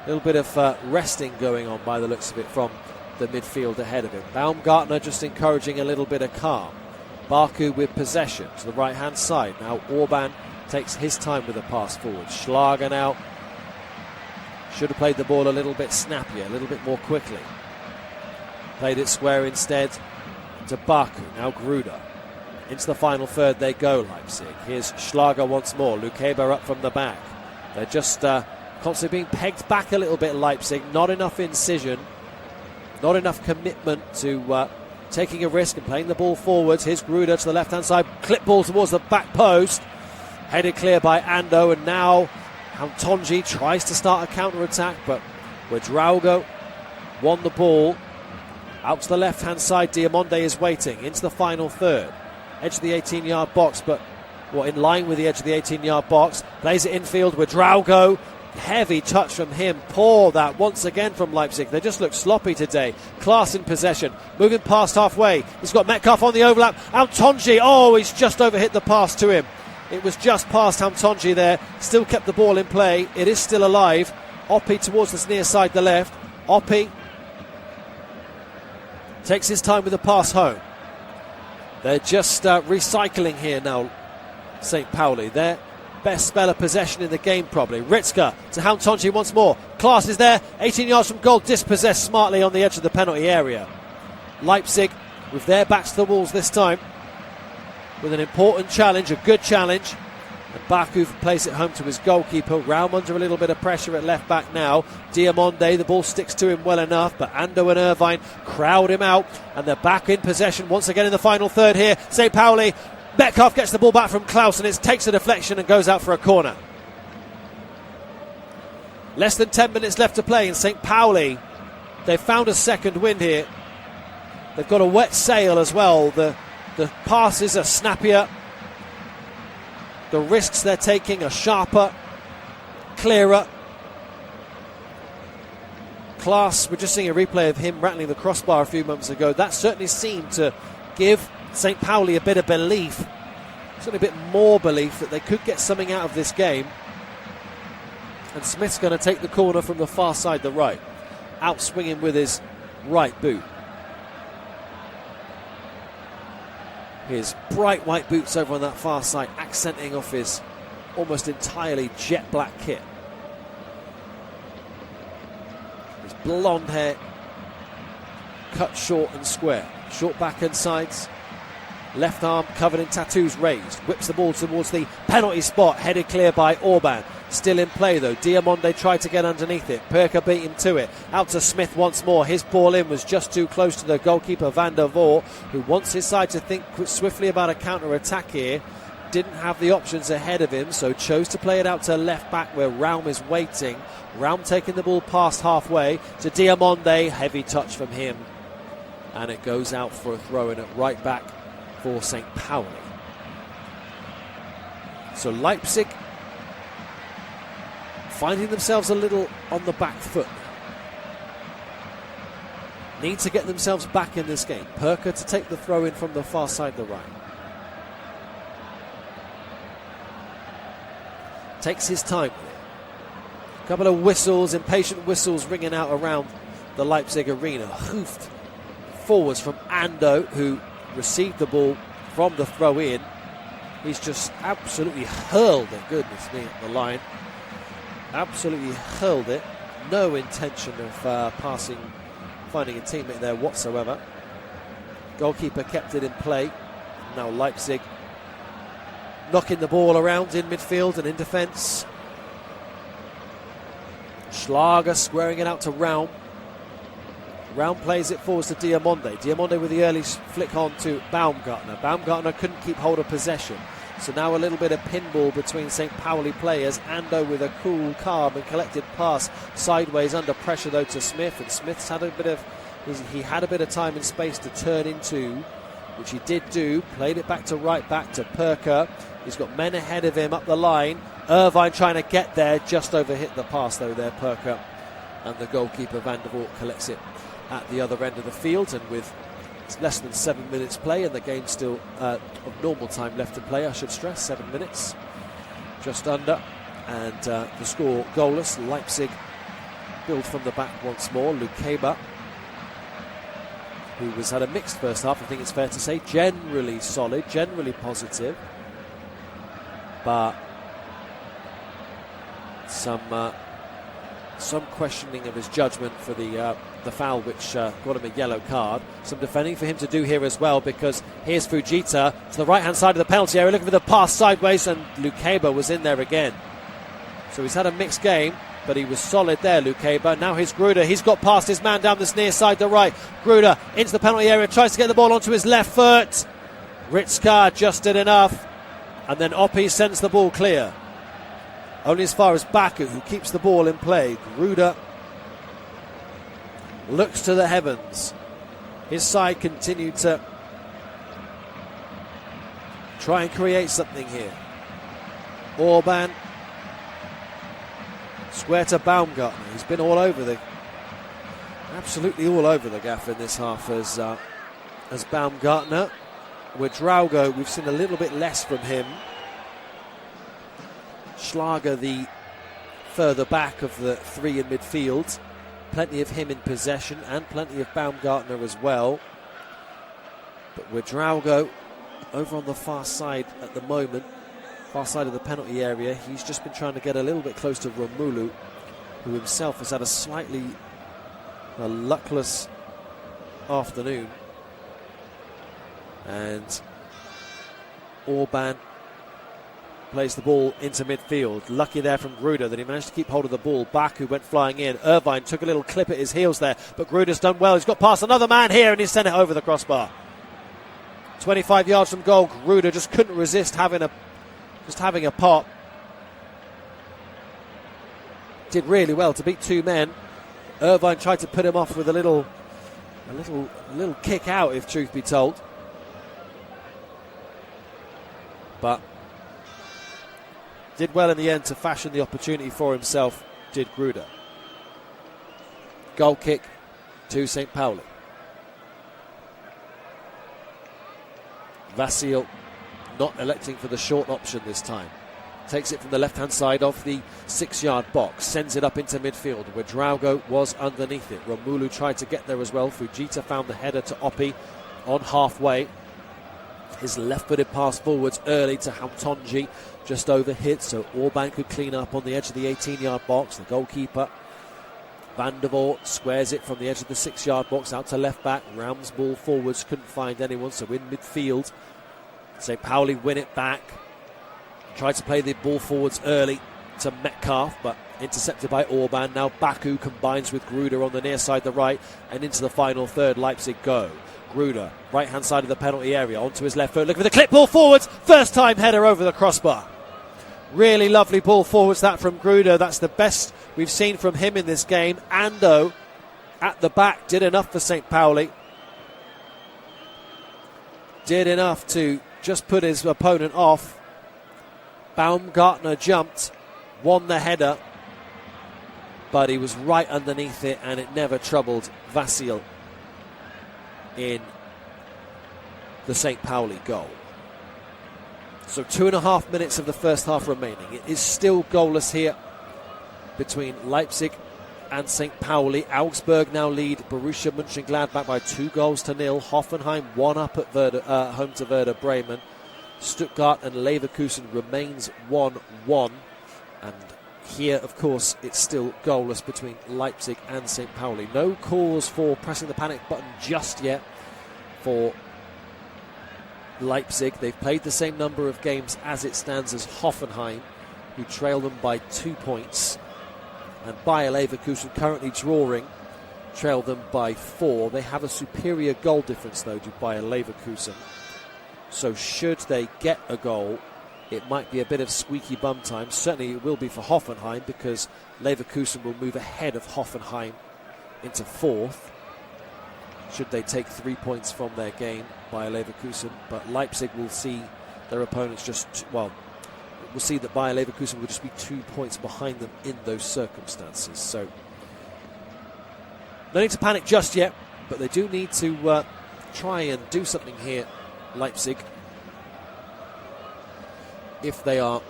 A little bit of resting going on by the looks of it from the midfield ahead of him. Baumgartner just encouraging a little bit of calm. Baku with possession to the right-hand side. Now Orban takes his time with a pass forward. Schlager now should have played the ball a little bit snappier, a little bit more quickly. Played it square instead to Baku. Now Gruder. Into the final third they go, Leipzig. Here's Schlager once more. Lukeba up from the back. They're just constantly being pegged back a little bit, Leipzig. Not enough incision. Not enough commitment to taking a risk and playing the ball forwards. Here's Gruder to the left-hand side. Clip ball towards the back post. Headed clear by Ando, and now Hauntonji tries to start a counter-attack, but Ouedraogo won the ball. Out to the left-hand side, Diamonde is waiting. Into the final third. Edge of the 18-yard box, but in line with the edge of the 18-yard box. Plays it infield, Ouedraogo. Heavy touch from him. Poor that once again from Leipzig. They just look sloppy today. Klaas in possession. Moving past halfway. He's got Metcalf on the overlap. Hauntonji. Oh, he's just overhit the pass to him. It was just past Hauntonji there. Still kept the ball in play. It is still alive. Oppie towards this near side, the left. Oppie takes his time with the pass home. They're just recycling here now, St. Pauli. Their best spell of possession in the game probably. Ritzka to Hauntonji once more. Klaas is there, 18 yards from goal, dispossessed smartly on the edge of the penalty area. Leipzig with their backs to the walls this time with an important challenge, a good challenge. And Baku plays it home to his goalkeeper. Raum under a little bit of pressure at left back now. Diamonde, the ball sticks to him well enough, but Ando and Irvine crowd him out, and they're back in possession once again in the final third here. St. Pauli, Metcalf gets the ball back from Klaus, and it takes a deflection and goes out for a corner. Less than 10 minutes left to play in St. Pauli. They've found a second wind here. They've got a wet sail as well. The passes are snappier. The risks they're taking are sharper, clearer. Klaas, we're just seeing a replay of him rattling the crossbar a few moments ago. That certainly seemed to give St. Pauli a bit of belief, certainly a bit more belief that they could get something out of this game. And Smith's going to take the corner from the far side, the right. Out swinging with his right boot. His bright white boots over on that far side, accenting off his almost entirely jet black kit. His blonde hair cut short and square. Short back and sides. Left arm covered in tattoos raised. Whips the ball towards the penalty spot, headed clear by Orban. still in play though. Diamonde tried to get underneath it. Perker beat him to it. Out to Smith once more. His ball in was just too close to the goalkeeper Van der Voort, who wants his side to think swiftly about a counter-attack here. Didn't have the options ahead of him, so chose to play it out to left back where Raum is waiting. Raum taking the ball past halfway to Diamonde. Heavy touch from him. And it goes out for a throw-in at right back for St. Pauli. So Leipzig finding themselves a little on the back foot. Need to get themselves back in this game. Perker to take the throw in from the far side of the right. Takes his time with it. A couple of whistles, impatient whistles ringing out around the Leipzig arena. Hoofed forwards from Ando, who received the ball from the throw in. He's just absolutely hurled it. Goodness me, at the line. Absolutely hurled it. No intention of finding a teammate there whatsoever. Goalkeeper kept it in play. Now Leipzig knocking the ball around in midfield and in defence. Schlager squaring it out to Raum. Raum plays it forwards to Diamonde. Diamonde with the early flick on to Baumgartner. Baumgartner couldn't keep hold of possession. So now a little bit of pinball between St. Pauli players. Ando with a cool, calm and collected pass sideways under pressure though to Smith. And Smith's had a bit of time and space to turn into, which he did do. Played it back to right back to Perker. He's got men ahead of him up the line. Irvine trying to get there, just overhit the pass though there, Perker. And the goalkeeper Van der Voort collects it at the other end of the field, and with less than 7 minutes play and the game still of normal time left to play, I should stress, 7 minutes just under, and the score goalless. Leipzig build from the back once more. Lukeba, who had a mixed first half, I think it's fair to say, generally solid, generally positive, but some questioning of his judgment for the foul which got him a yellow card. Some defending for him to do here as well, because here's Fujita to the right hand side of the penalty area looking for the pass sideways, and Lukeba was in there again. So he's had a mixed game, but he was solid there, Lukeba. Now here's Gruder. He's got past his man down this near side to right. Gruder into the penalty area, tries to get the ball onto his left foot. Ritzka just did enough, and then Oppi sends the ball clear. Only as far as Baku, who keeps the ball in play. Gruder looks to the heavens. His side continued to try and create something here. Orban square to Baumgartner. He's been absolutely all over the gaff in this half as Baumgartner. With Draugo, we've seen a little bit less from him. Schlager, the further back of the three in midfield. Plenty of him in possession and plenty of Baumgartner as well. But with Draugo over on the far side at the moment, far side of the penalty area, he's just been trying to get a little bit close to Romulu, who himself has had a slightly luckless afternoon. And Orban plays the ball into midfield. Lucky there from Gruder that he managed to keep hold of the ball. Baku went flying in. Irvine took a little clip at his heels there, but Gruder's done well. He's got past another man here and he's sent it over the crossbar. 25 yards from goal. Gruder just couldn't resist having a pop. Did really well to beat two men. Irvine tried to put him off with a little kick out, if truth be told. But did well in the end to fashion the opportunity for himself, did Gruder. Goal kick to St. Pauli. Vasil not electing for the short option this time. Takes it from the left-hand side of the 6-yard box. Sends it up into midfield where Draugo was underneath it. Romulu tried to get there as well. Fujita found the header to Oppi on halfway. His left-footed pass forwards early to Hautonji, just overhit, so Orban could clean up on the edge of the 18-yard box. The goalkeeper, Van der Voort, squares it from the edge of the 6-yard box out to left back. Raum's ball forwards, couldn't find anyone, so in midfield. St. Pauli win it back. Tried to play the ball forwards early. to Metcalf, but intercepted by Orban. Now Baku combines with Gruder on the near side, the right, and into the final third. Leipzig go. Gruder, right-hand side of the penalty area, onto his left foot, looking for the clip ball forwards. First time header over the crossbar. Really lovely ball forwards, that from Gruder. That's the best we've seen from him in this game. Ando at the back did enough for St. Pauli. Did enough to just put his opponent off. Baumgartner jumped, won the header, but he was right underneath it and it never troubled Vasil in the St. Pauli goal. So 2.5 minutes of the first half remaining. It is still goalless here between Leipzig and St. Pauli. Augsburg now lead Borussia Mönchengladbach by 2-0. Hoffenheim 1 up at home to Werder Bremen. Stuttgart and Leverkusen remains 1-1. And here, of course, it's still goalless between Leipzig and St. Pauli. No cause for pressing the panic button just yet for Leipzig. They've played the same number of games as it stands as Hoffenheim, who trail them by 2 points. And Bayer Leverkusen, currently drawing, trail them by 4. They have a superior goal difference, though, to Bayer Leverkusen. So should they get a goal, it might be a bit of squeaky bum time. Certainly it will be for Hoffenheim, because Leverkusen will move ahead of Hoffenheim into 4th. Should they take 3 points from their game by Leverkusen. But Leipzig will see their opponents we'll see that Bayer Leverkusen will just be 2 points behind them in those circumstances. So no need to panic just yet, but they do need to try and do something here, Leipzig, if they are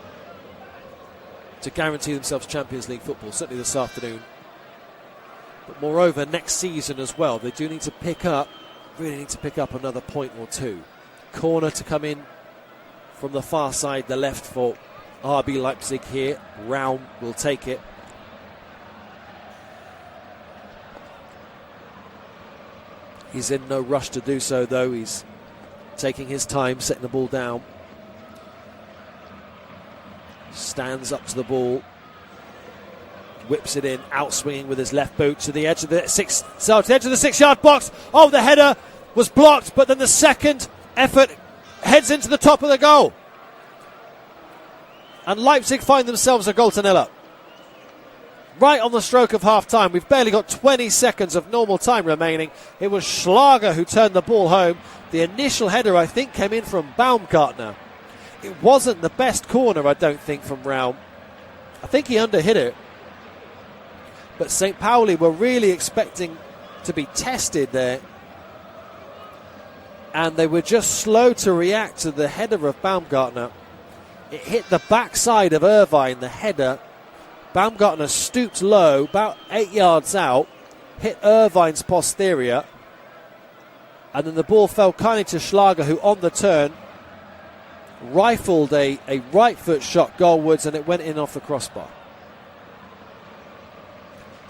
to guarantee themselves Champions League football, certainly this afternoon. But moreover, next season as well, they do need to really need to pick up another point or two. Corner to come in from the far side, the left for RB Leipzig here. Raum will take it. He's in no rush to do so, though. He's taking his time, setting the ball down. Stands up to the ball. Whips it in, outswinging with his left boot to the edge of the 6-yard box. Oh, the header was blocked, but then the second effort heads into the top of the goal. And Leipzig find themselves a 0-0 up. Right on the stroke of half-time. We've barely got 20 seconds of normal time remaining. It was Schlager who turned the ball home. The initial header, I think, came in from Baumgartner. It wasn't the best corner, I don't think, from Raum. I think he underhit it. But St. Pauli were really expecting to be tested there. And they were just slow to react to the header of Baumgartner. It hit the backside of Irvine, the header. Baumgartner stooped low, about 8 yards out, hit Irvine's posterior. And then the ball fell kindly to Schlager, who on the turn rifled a right foot shot goalwards, and it went in off the crossbar.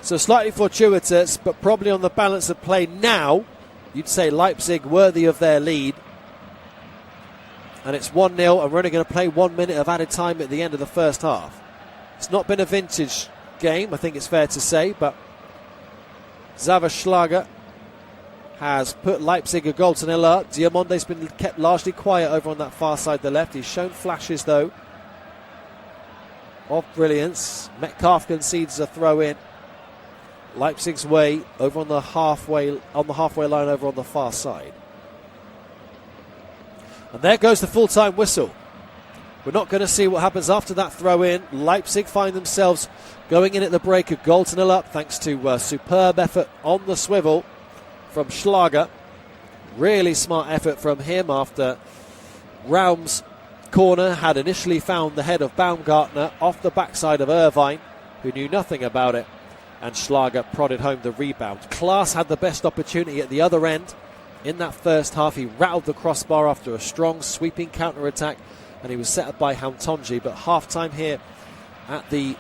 So slightly fortuitous, but probably on the balance of play now, you'd say Leipzig worthy of their lead. And it's 1-0, and we're only going to play 1 minute of added time at the end of the first half. It's not been a vintage game, I think it's fair to say, but Xaver Schlager has put Leipzig a 0-0 up. Diamonde's been kept largely quiet over on that far side, the left. He's shown flashes, though, of brilliance. Metcalf concedes a throw in. Leipzig's way over on the halfway line over on the far side. And there goes the full-time whistle. We're not going to see what happens after that throw in. Leipzig find themselves going in at the break, a 0-0 up, thanks to superb effort on the swivel from Schlager. Really smart effort from him after Raum's corner had initially found the head of Baumgartner off the backside of Irvine, who knew nothing about it. And Schlager prodded home the rebound. Klaas had the best opportunity at the other end. In that first half, he rattled the crossbar after a strong sweeping counter-attack, and he was set up by Hauntonji. But half-time here at the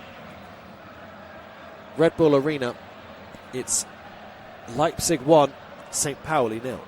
Red Bull Arena, it's Leipzig 1, St. Pauli 0.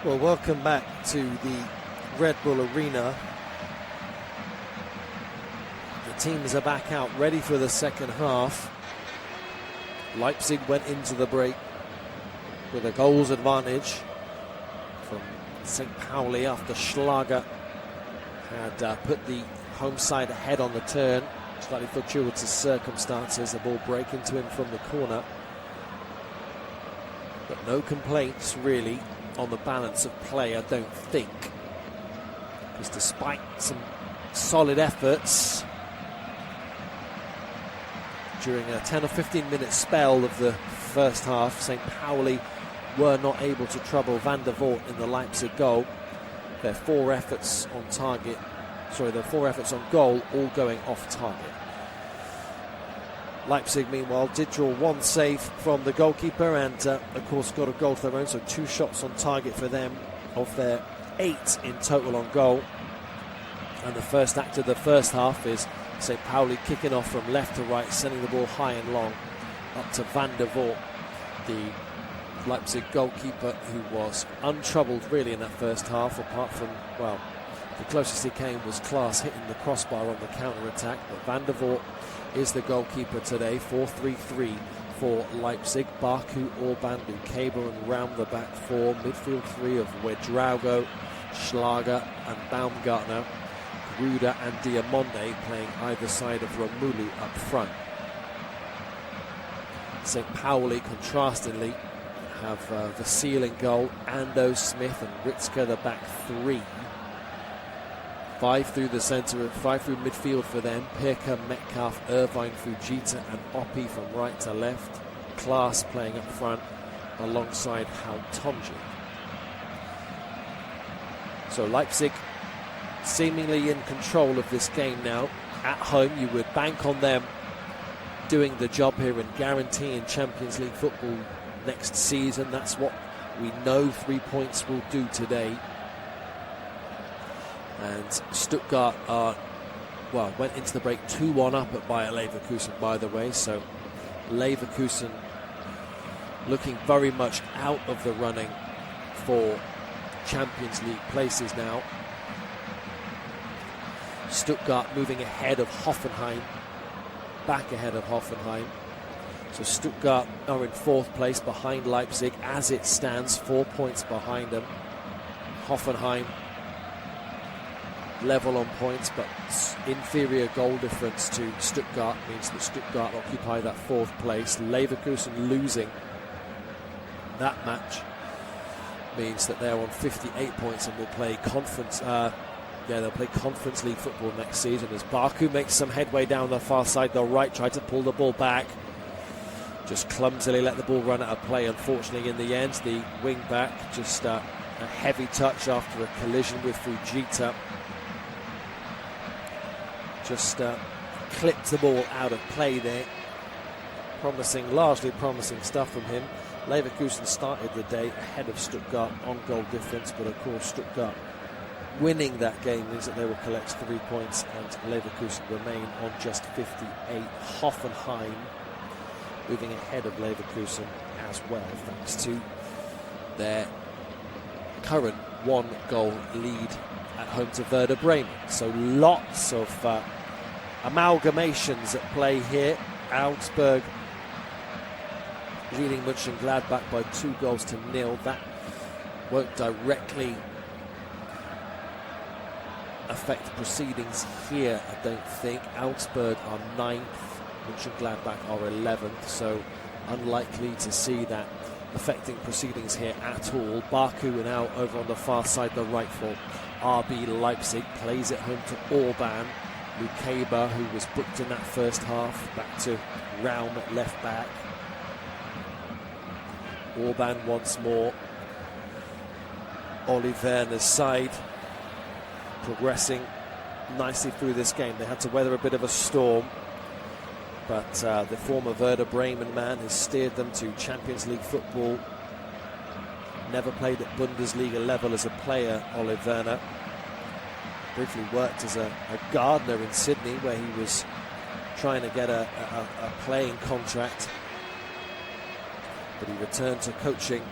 Well, welcome back to the Red Bull Arena. The teams are back out, ready for the second half. Leipzig went into the break with a goals advantage from St. Pauli after Schlager had put the home side ahead on the turn. Slightly fortuitous circumstances, the ball breaking to him from the corner. But no complaints really on the balance of play, I don't think. Because despite some solid efforts during a 10 or 15 minute spell of the first half, St. Pauli were not able to trouble Van der Voort in the Leipzig goal. Their 4 efforts on goal, all going off target. Leipzig, meanwhile, did draw 1 save from the goalkeeper and, of course, got a goal of their own, so 2 shots on target for them of their 8 in total on goal. And the first act of the first half is St. Pauli kicking off from left to right, sending the ball high and long up to Van der Voort, the Leipzig goalkeeper, who was untroubled really in that first half, apart from, well, the closest he came was Klaas hitting the crossbar on the counter-attack. But Van der Voort is the goalkeeper today. 4-3-3 for Leipzig. Baku, Orban, Lukeba and round the back 4. Midfield 3 of Wedraugo, Schlager and Baumgartner. Ruda and Diamonde playing either side of Romulu up front. St. Pauli, contrastingly, have the ceiling goal. Ando, Smith and Ritzka, the back 3. 5 through the centre, 5 through midfield for them. Pirker, Metcalf, Irvine, Fujita and Oppi from right to left. Klaas playing up front alongside Hautonji. So Leipzig seemingly in control of this game now. At home, you would bank on them doing the job here and guaranteeing Champions League football next season. That's what we know 3 points will do today. And Stuttgart went into the break 2-1 up at Bayer Leverkusen, by the way. So Leverkusen looking very much out of the running for Champions League places now. Stuttgart moving ahead of Hoffenheim, back ahead of Hoffenheim. So Stuttgart are in 4th place behind Leipzig as it stands, 4 points behind them. Hoffenheim level on points, but inferior goal difference to Stuttgart means that Stuttgart occupy that 4th place. Leverkusen losing that match means that they're on 58 points and will play they'll play Conference League football next season as Baku makes some headway down the far side, the right, tried to pull the ball back, just clumsily let the ball run out of play. Unfortunately, in the end, the wing back just a heavy touch after a collision with Fujita. Just clipped the ball out of play there. Largely promising stuff from him. Leverkusen started the day ahead of Stuttgart on goal difference, but of course Stuttgart winning that game means that they will collect 3 points and Leverkusen remain on just 58. Hoffenheim moving ahead of Leverkusen as well, thanks to their current 1-goal lead at home to Werder Bremen. So lots of amalgamations at play here. Augsburg leading Mönchengladbach by 2-0. That won't directly affect proceedings here, I don't think. Augsburg are 9th, Mönchengladbach are 11th, so unlikely to see that affecting proceedings here at all. Baku now over on the far side, the right for RB Leipzig, plays it home to Orban. Lukeba, who was booked in that first half, back to Raum at left back. Orban once more. Oli Werner's side progressing nicely through this game. They had to weather a bit of a storm, but the former Werder Bremen man has steered them to Champions League football. Never played at Bundesliga level as a player, Oli Werner. Briefly worked as a gardener in Sydney, where he was trying to get a playing contract, but he returned to coaching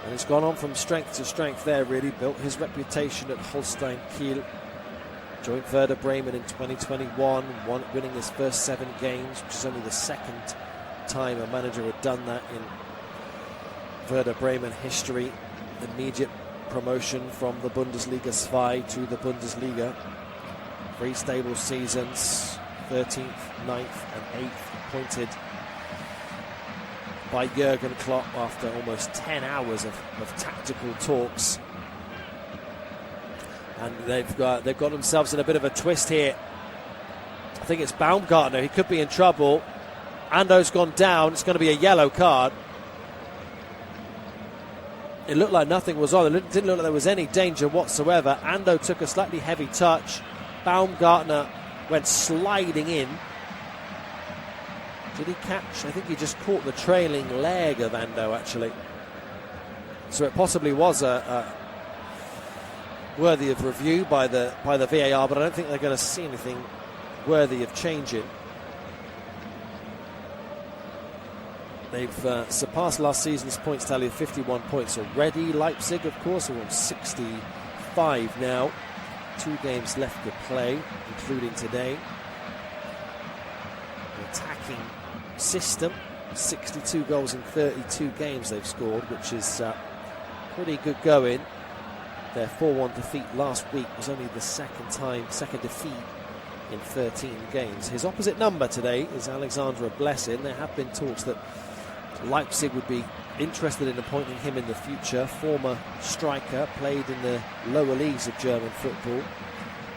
And he's gone on from strength to strength there, really. Built his reputation at Holstein Kiel. Joined Werder Bremen in 2021, winning his first 7 games, which is only the second time a manager had done that in Werder Bremen history. Immediate promotion from the Bundesliga-RB to the Bundesliga. 3 stable seasons, 13th, 9th and 8th, appointed by Jurgen Klopp after almost 10 hours of tactical talks. And they've got themselves in a bit of a twist here. I think it's Baumgartner. He could be in trouble. Ando's gone down. It's going to be a yellow card. It looked like nothing was on. It didn't look like there was any danger whatsoever. Ando took a slightly heavy touch. Baumgartner went sliding in. Did he catch? I think he just caught the trailing leg of Ando, actually. So it possibly was a worthy of review by the VAR, but I don't think they're going to see anything worthy of changing. They've surpassed last season's points tally of 51 points already. Leipzig, of course, are on 65 now. 2 games left to play, including today. An attacking system. 62 goals in 32 games they've scored, which is pretty good going. Their 4-1 defeat last week was only the second defeat in 13 games. His opposite number today is Alexandra Blessing. There have been talks that Leipzig would be interested in appointing him in the future. Former striker, played in the lower leagues of German football.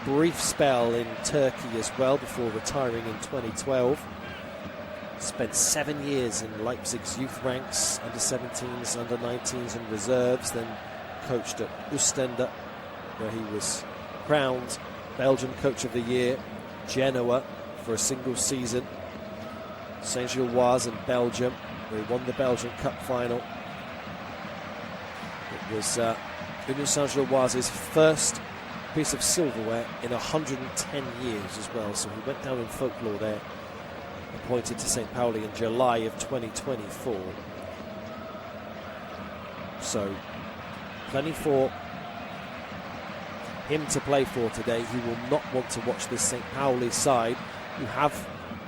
Brief spell in Turkey as well before retiring in 2012. Spent 7 years in Leipzig's youth ranks, under 17s, under 19s and reserves, then coached at Ostende, where he was crowned Belgian Coach of the Year. Genoa for a single season. Saint-Gilloise in Belgium, where he won the Belgian Cup final. It was Union Saint-Gilloise's first piece of silverware in 110 years as well, so he went down in folklore there. Appointed to St. Pauli in July of 2024. So plenty for him to play for today. He will not want to watch this St. Pauli side, who have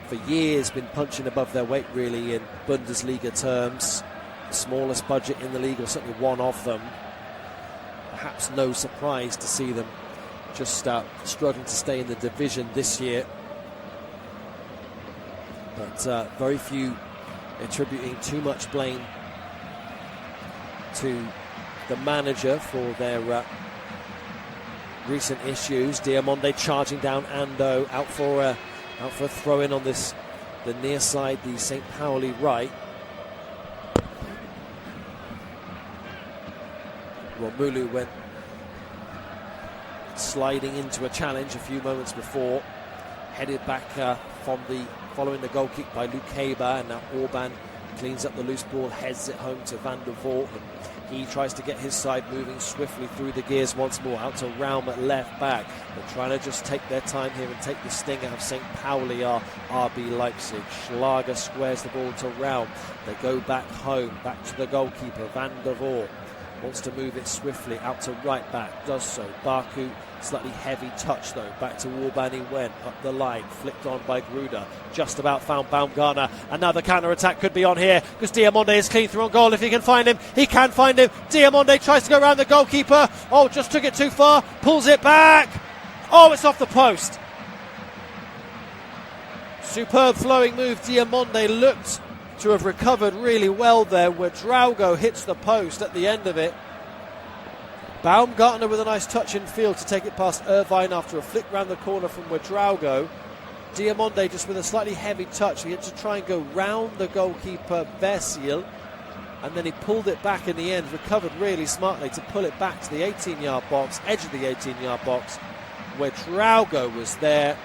for years been punching above their weight really in Bundesliga terms. The smallest budget in the league, or certainly one of them. Perhaps no surprise to see them just struggling to stay in the division this year. But very few attributing too much blame to the manager for their recent issues. Diamonde charging down Ando, out for a throw-in on the near side, the St. Pauli right. Romulu went sliding into a challenge a few moments before, headed back following the goal kick by Luke Haber, and now Orban cleans up the loose ball, heads it home to Van der Voort. He tries to get his side moving swiftly through the gears once more, out to Raum at left back. They're trying to just take their time here and take the sting out of St. Pauli, RB Leipzig. Schlager squares the ball to Raum. They go back home, back to the goalkeeper, Van der Voort. Wants to move it swiftly out to right back, does so. Baku, slightly heavy touch though, back to Orban he went, up the line, flicked on by Gruder, just about found Baumgartner. Another counter-attack could be on here, because Diamonde is clean through on goal. If he can find him, he can find him. Diamonde tries to go around the goalkeeper, just took it too far, pulls it back. It's off the post. Superb flowing move. Diamonde looked to have recovered really well there, where Draugo hits the post at the end of it. Baumgartner with a nice touch in field to take it past Irvine after a flick round the corner from Draugo. Diamonde just with a slightly heavy touch. He had to try and go round the goalkeeper Versil, and then he pulled it back in the end, recovered really smartly to pull it back to the 18-yard box, edge of the 18-yard box, where Draugo was there,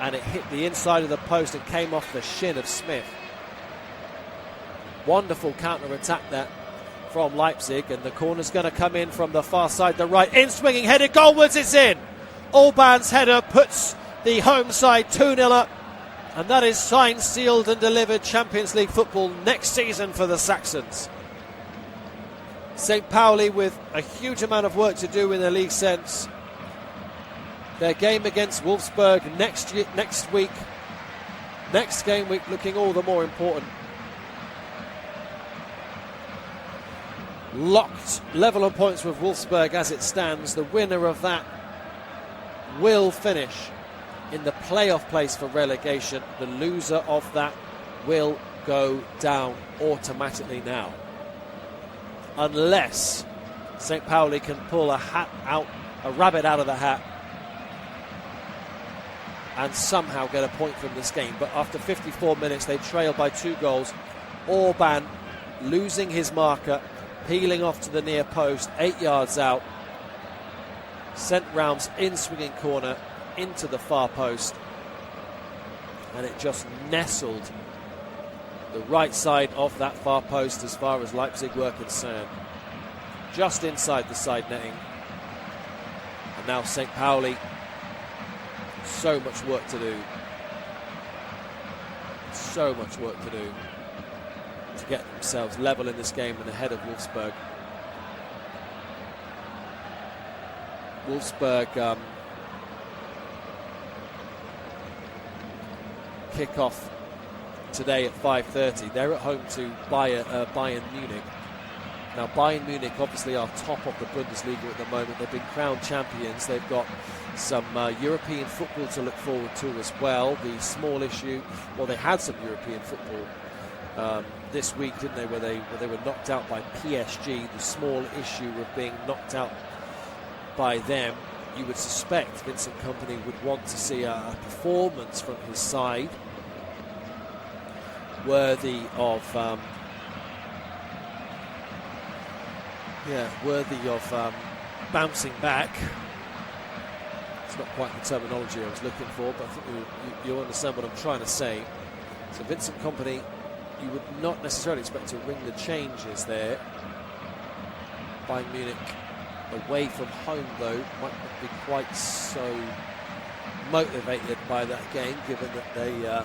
and it hit the inside of the post and came off the shin of Smith. Wonderful counter-attack there from Leipzig, and the corner's going to come in from the far side, the right, in swinging, headed goalwards, it's in. Orban's header puts the home side 2-0 up, and that is signed, sealed and delivered Champions League football next season for the Saxons. St. Pauli with a huge amount of work to do in the league sense. Their game against Wolfsburg next game week looking all the more important. Locked level on points with Wolfsburg as it stands. The winner of that will finish in the playoff place for relegation. The loser of that will go down automatically now, unless St. Pauli can pull a rabbit out of the hat and somehow get a point from this game. But after 54 minutes they trail by 2 goals. Orban losing his marker, peeling off to the near post, 8 yards out, sent round in swinging corner into the far post, and it just nestled the right side of that far post as far as Leipzig were concerned, just inside the side netting. And now St. Pauli, so much work to do, to get themselves level in this game and ahead of Wolfsburg. Wolfsburg kick off today at 5:30. They're at home to Bayern Munich. Now Bayern Munich obviously are top of the Bundesliga at the moment. They've been crowned champions. They've got some European football to look forward to as well. The small issue, well, they had some European football this week, didn't they, where they were knocked out by PSG. The small issue of being knocked out by them, you would suspect Vincent Kompany would want to see a performance from his side worthy of bouncing back. It's not quite the terminology I was looking for, but I think you understand what I'm trying to say. So Vincent Kompany, you would not necessarily expect to ring the changes there. Bayern Munich away from home, though, might not be quite so motivated by that game, given that they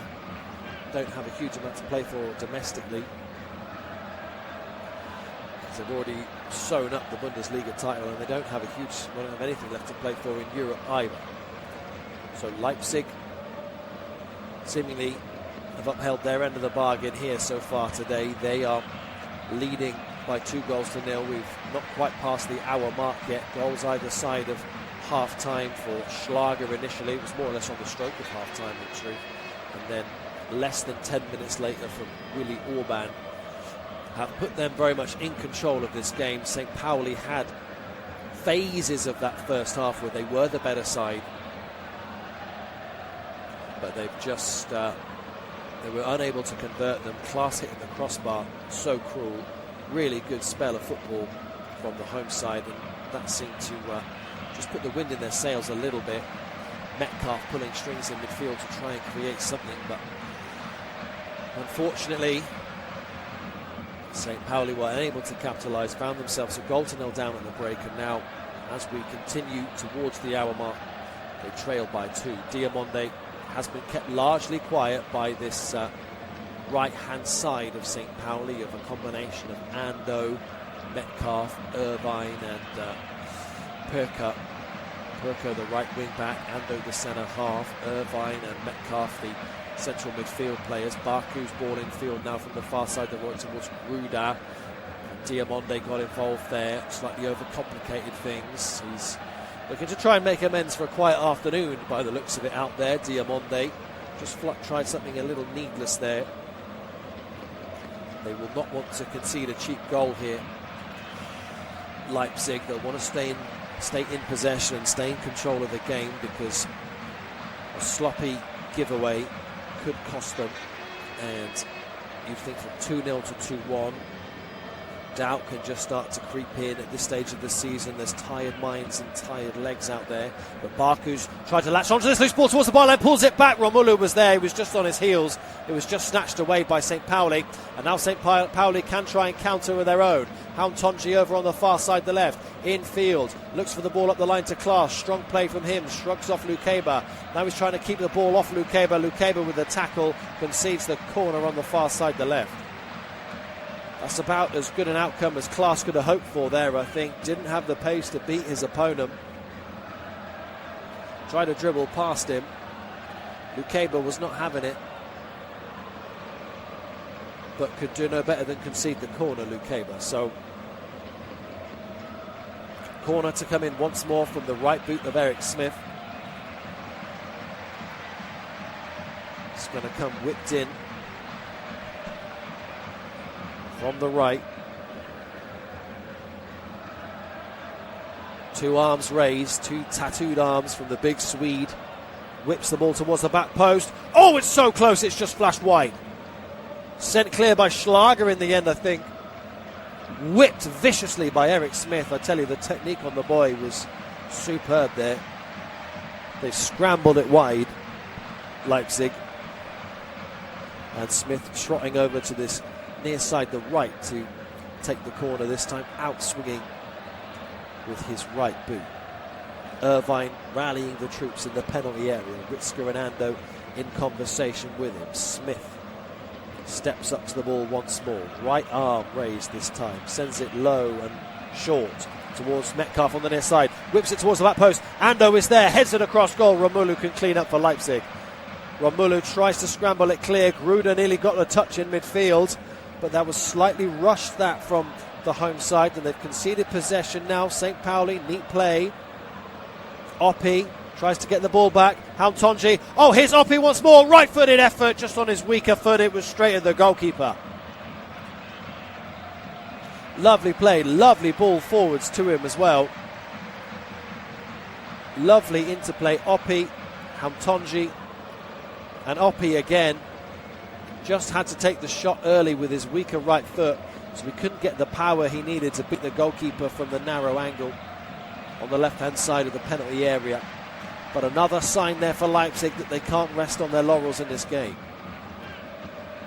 don't have a huge amount to play for domestically. They've already sewn up the Bundesliga title, and they don't have anything left to play for in Europe either. So Leipzig seemingly have upheld their end of the bargain here so far today. They are leading by 2-0. We've not quite passed the hour mark yet. Goals either side of half-time for Schlager initially. It was more or less on the stroke of half-time in truth. And then less than 10 minutes later from Willi Orban have put them very much in control of this game. St. Pauli had phases of that first half where they were the better side, but they've just they were unable to convert them. Class hitting the crossbar, so cruel. Really good spell of football from the home side, and that seemed to just put the wind in their sails a little bit. Metcalf pulling strings in midfield to try and create something, but unfortunately St. Pauli were unable to capitalise, found themselves a 0-0 down at the break, and now as we continue towards the hour mark they trail by 2. Diamonde has been kept largely quiet by this right hand side of St. Pauli, of a combination of Ando, Metcalf, Irvine and Perka. Perka the right wing back, Ando the centre half, Irvine and Metcalf the central midfield players. Baku's ball in field now from the far side, the right towards Gruda. Diamonde got involved there, slightly overcomplicated things. He's looking to try and make amends for a quiet afternoon by the looks of it out there. Diamonde just tried something a little needless there. They will not want to concede a cheap goal here. Leipzig, they'll want to stay in possession and stay in control of the game, because a sloppy giveaway could cost them. And you think from 2-0 to 2-1, doubt can just start to creep in at this stage of the season. There's tired minds and tired legs out there. But Baku's tried to latch onto this loose ball towards the byline, pulls it back. Romulu was there, he was just on his heels. It was just snatched away by St. Pauli. And now St. Pauli can try and counter with their own. Hound Tonji over on the far side, the left, infield, looks for the ball up the line to Klaas. Strong play from him, shrugs off Lukeba. Now he's trying to keep the ball off Lukeba. Lukeba with the tackle, concedes the corner on the far side, the left. That's about as good an outcome as Klaas could have hoped for there, I think. Didn't have the pace to beat his opponent. Tried to dribble past him. Lukeba was not having it, but could do no better than concede the corner, Lukeba. So, corner to come in once more from the right boot of Eric Smith. It's going to come whipped in from the right. Two arms raised, two tattooed arms from the big Swede. Whips the ball towards the back post. Oh, it's so close, it's just flashed wide. Sent clear by Schlager in the end, I think. Whipped viciously by Eric Smith. I tell you, the technique on the boy was superb there. They scrambled it wide, Leipzig. And Smith trotting over to this near side, the right, to take the corner, this time out swinging with his right boot. Irvine rallying the troops in the penalty area. Ritzker and Ando in conversation with him. Smith steps up to the ball once more. Right arm raised this time. Sends it low and short towards Metcalf on the near side. Whips it towards the back post. Ando is there. Heads it across goal. Romulu can clean up for Leipzig. Romulu tries to scramble it clear. Gruder nearly got a touch in midfield, but that was slightly rushed, that from the home side, and they've conceded possession now. St. Pauli, neat play. Oppi tries to get the ball back. Hauntonji. Oh, here's Oppi once more. Right-footed effort, just on his weaker foot. It was straight at the goalkeeper. Lovely play. Lovely ball forwards to him as well. Lovely interplay. Oppi, Hauntonji, and Oppi again. Just had to take the shot early with his weaker right foot, so he couldn't get the power he needed to beat the goalkeeper from the narrow angle on the left-hand side of the penalty area. But another sign there for Leipzig that they can't rest on their laurels in this game.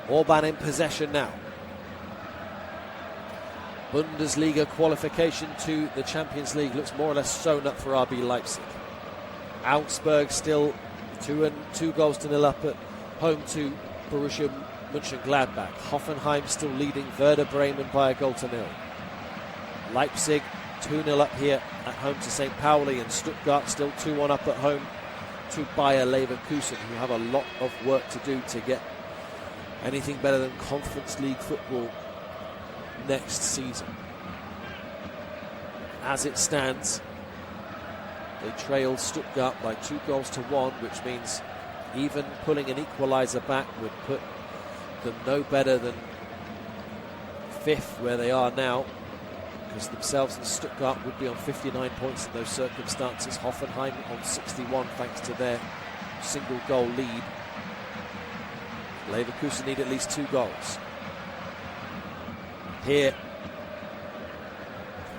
Orban in possession now. Bundesliga qualification to the Champions League looks more or less sewn up for RB Leipzig. Augsburg still 2-0 up at home to Borussia Mönchengladbach. Hoffenheim still leading Werder Bremen by a 0-0. Leipzig 2-0 up here at home to St. Pauli, and Stuttgart still 2-1 up at home to Bayer Leverkusen, who have a lot of work to do to get anything better than Conference League football next season. As it stands, they trailed Stuttgart by 2-1, which means even pulling an equaliser back would put them no better than 5th where they are now, because themselves and Stuttgart would be on 59 points in those circumstances. Hoffenheim on 61 thanks to their single goal lead. Leverkusen need at least 2 goals. Here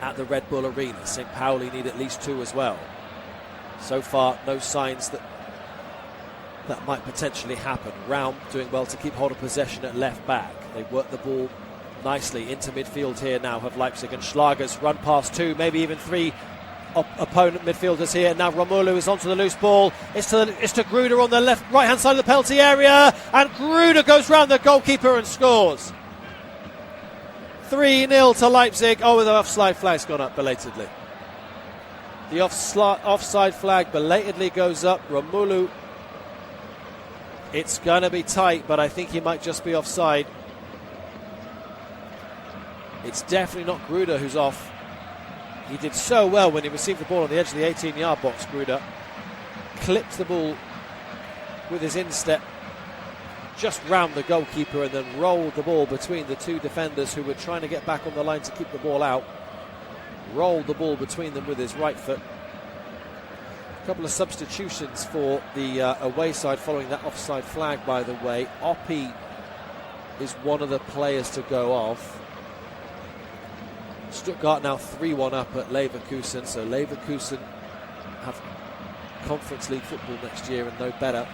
at the Red Bull Arena, St. Pauli need at least 2 as well. So far, no signs that might potentially happen. Raum doing well to keep hold of possession at left back. They work the ball nicely into midfield here now, have Leipzig, and Schlager's run past 2, maybe even 3 opponent midfielders here. Now Romulu is onto the loose ball. It's to Gruder on the right hand side of the penalty area, and Gruder goes round the goalkeeper and scores. 3-0 to Leipzig. Oh, the offside flag's gone up belatedly. The offside flag belatedly goes up. Romulu, it's going to be tight, but I think he might just be offside. It's definitely not Gruder who's off. He did so well when he received the ball on the edge of the 18-yard box, Gruder. Clipped the ball with his instep just round the goalkeeper and then rolled the ball between the 2 defenders who were trying to get back on the line to keep the ball out. Rolled the ball between them with his right foot. A couple of substitutions for the away side following that offside flag, by the way. Oppi is one of the players to go off. Stuttgart now 3-1 up at Leverkusen, so Leverkusen have Conference League football next year and no better.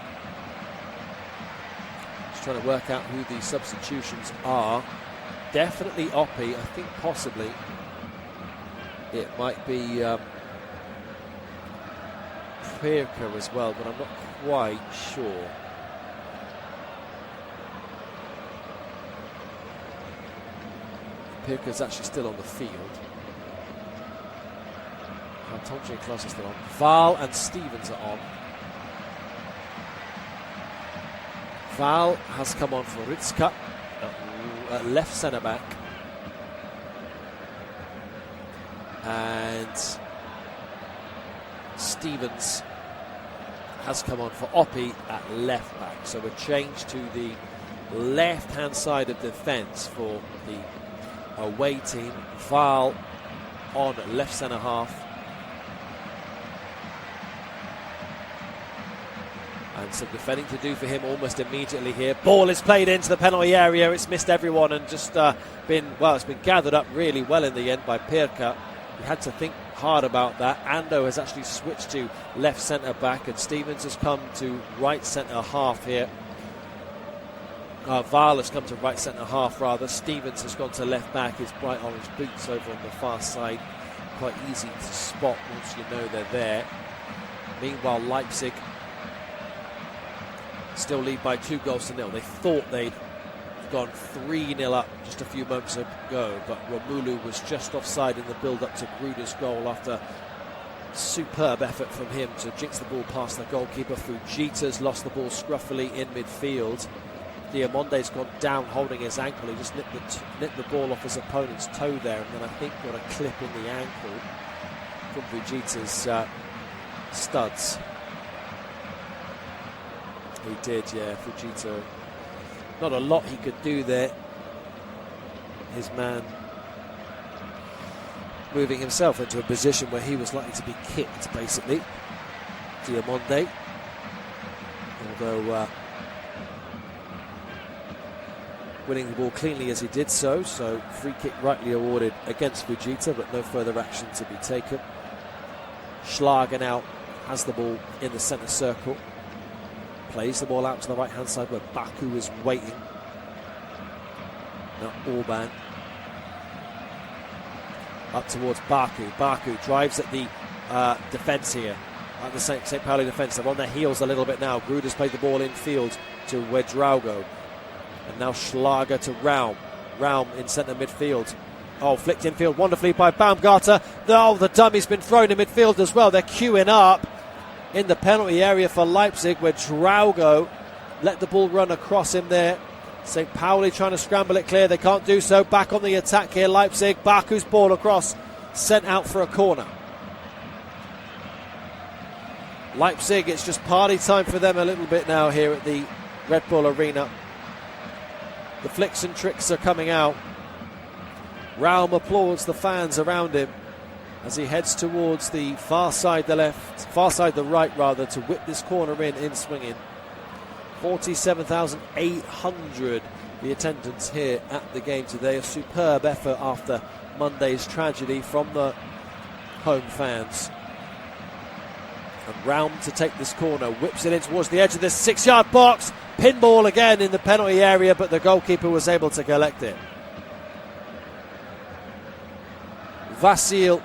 Just trying to work out who the substitutions are. Definitely Oppi. I think possibly it might be Pirker as well, but I'm not quite sure. Pirker's actually still on the field. Tomchi and Klaus are still on. Val and Stevens are on. Val has come on for Ritzka at left centre back. And Stevens has come on for Oppi at left back. So a change to the left hand side of defence for the away team. Val on left centre half. And some defending to do for him almost immediately here. Ball is played into the penalty area. It's missed everyone and just it's been gathered up really well in the end by Pirker. He had to think hard about that. Ando has actually switched to left centre back and Stevens has come to right centre half here. Val has come to right centre half rather. Stevens has gone to left back. His bright orange boots over on the far side. Quite easy to spot once you know they're there. Meanwhile, Leipzig still lead by 2-0. They thought they'd gone 3-0 up just a few moments ago, but Romulu was just offside in the build-up to Gruder's goal after superb effort from him to jinx the ball past the goalkeeper. Fujita's lost the ball scruffily in midfield. Diamonde's gone down holding his ankle. He just nipped the ball off his opponent's toe there and then I think got a clip in the ankle from Fujita's studs. He did, yeah. Fujita, not a lot he could do there. His man moving himself into a position where he was likely to be kicked, basically. Diamonde, although winning the ball cleanly as he did so free kick rightly awarded against Fujita, but no further action to be taken. Schlager now has the ball in the centre circle. Plays the ball out to the right hand side where Baku is waiting. Now Orban up towards Baku. Baku drives at the defence here, at the St. Pauli defence. They're on their heels a little bit now. Gruder's played the ball in field to Wedraugo. And now Schlager to Raum. Raum in centre midfield. Oh, flicked infield wonderfully by Baumgarter. Oh, the dummy's been thrown in midfield as well. They're queuing up in the penalty area for Leipzig, where Draugo let the ball run across him there. St. Pauli trying to scramble it clear. They can't do so. Back on the attack here, Leipzig. Baku's ball across, sent out for a corner. Leipzig, it's just party time for them a little bit now here at the Red Bull Arena. The flicks and tricks are coming out. Raum applauds the fans around him as he heads towards the far side the right rather, to whip this corner in swinging. 47,800 the attendance here at the game today. A superb effort after Monday's tragedy from the home fans. And Raum to take this corner, whips it in towards the edge of this 6-yard box. Pinball again in the penalty area, but the goalkeeper was able to collect it. Vasil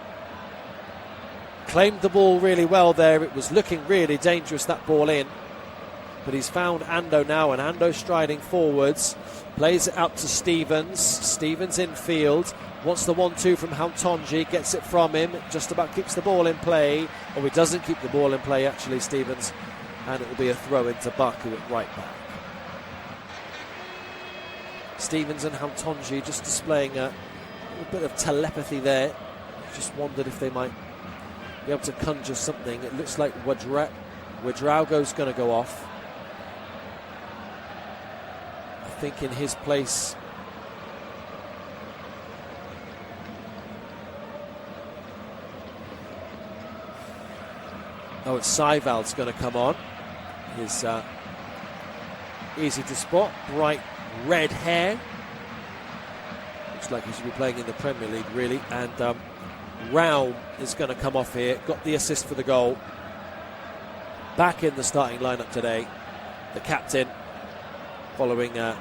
claimed the ball really well there. It was looking really dangerous, that ball in. But he's found Ando now, and Ando striding forwards. Plays it out to Stevens. Stevens in field. Wants the 1-2 from Hautonji. Gets it from him. Just about keeps the ball in play. Or he doesn't keep the ball in play, actually, Stevens. And it will be a throw into Baku at right back. Stevens and Hautonji just displaying a little bit of telepathy there. Just wondered if they might be able to conjure something. It looks like Wedraugo's going to go off. I think in his place it's Seivald's going to come on. He's easy to spot, bright red hair. Looks like he should be playing in the Premier League, really. And Raum is going to come off here. Got the assist for the goal. Back in the starting lineup today. The captain, following an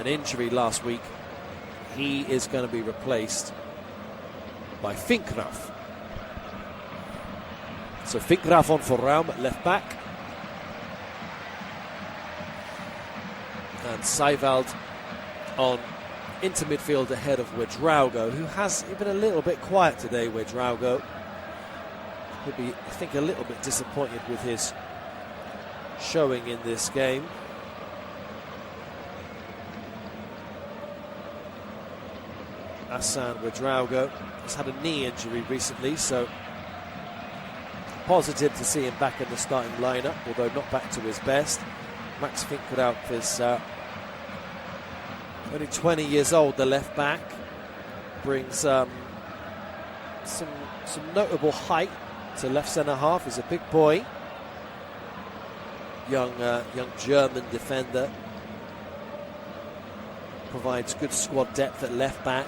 injury last week, he is going to be replaced by Finkraf. So Finkraf on for Raum at left back. And Seivald on into midfield ahead of Ouedraogo, who has been a little bit quiet today. Ouedraogo will be, I think, a little bit disappointed with his showing in this game. Hassan Ouedraogo has had a knee injury recently, so positive to see him back in the starting lineup, although not back to his best. Max Finkelrauf is only 20 years old, the left back. Brings some notable height to left centre half. He's a big boy. Young German defender. Provides good squad depth at left back.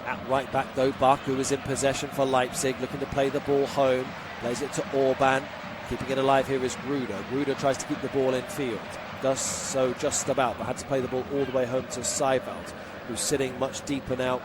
At right back though, Baku is in possession for Leipzig, looking to play the ball home. Plays it to Orban. Keeping it alive here is Gruder. Gruder tries to keep the ball in field. Does so just about, but had to play the ball all the way home to Seiwald, who's sitting much deeper now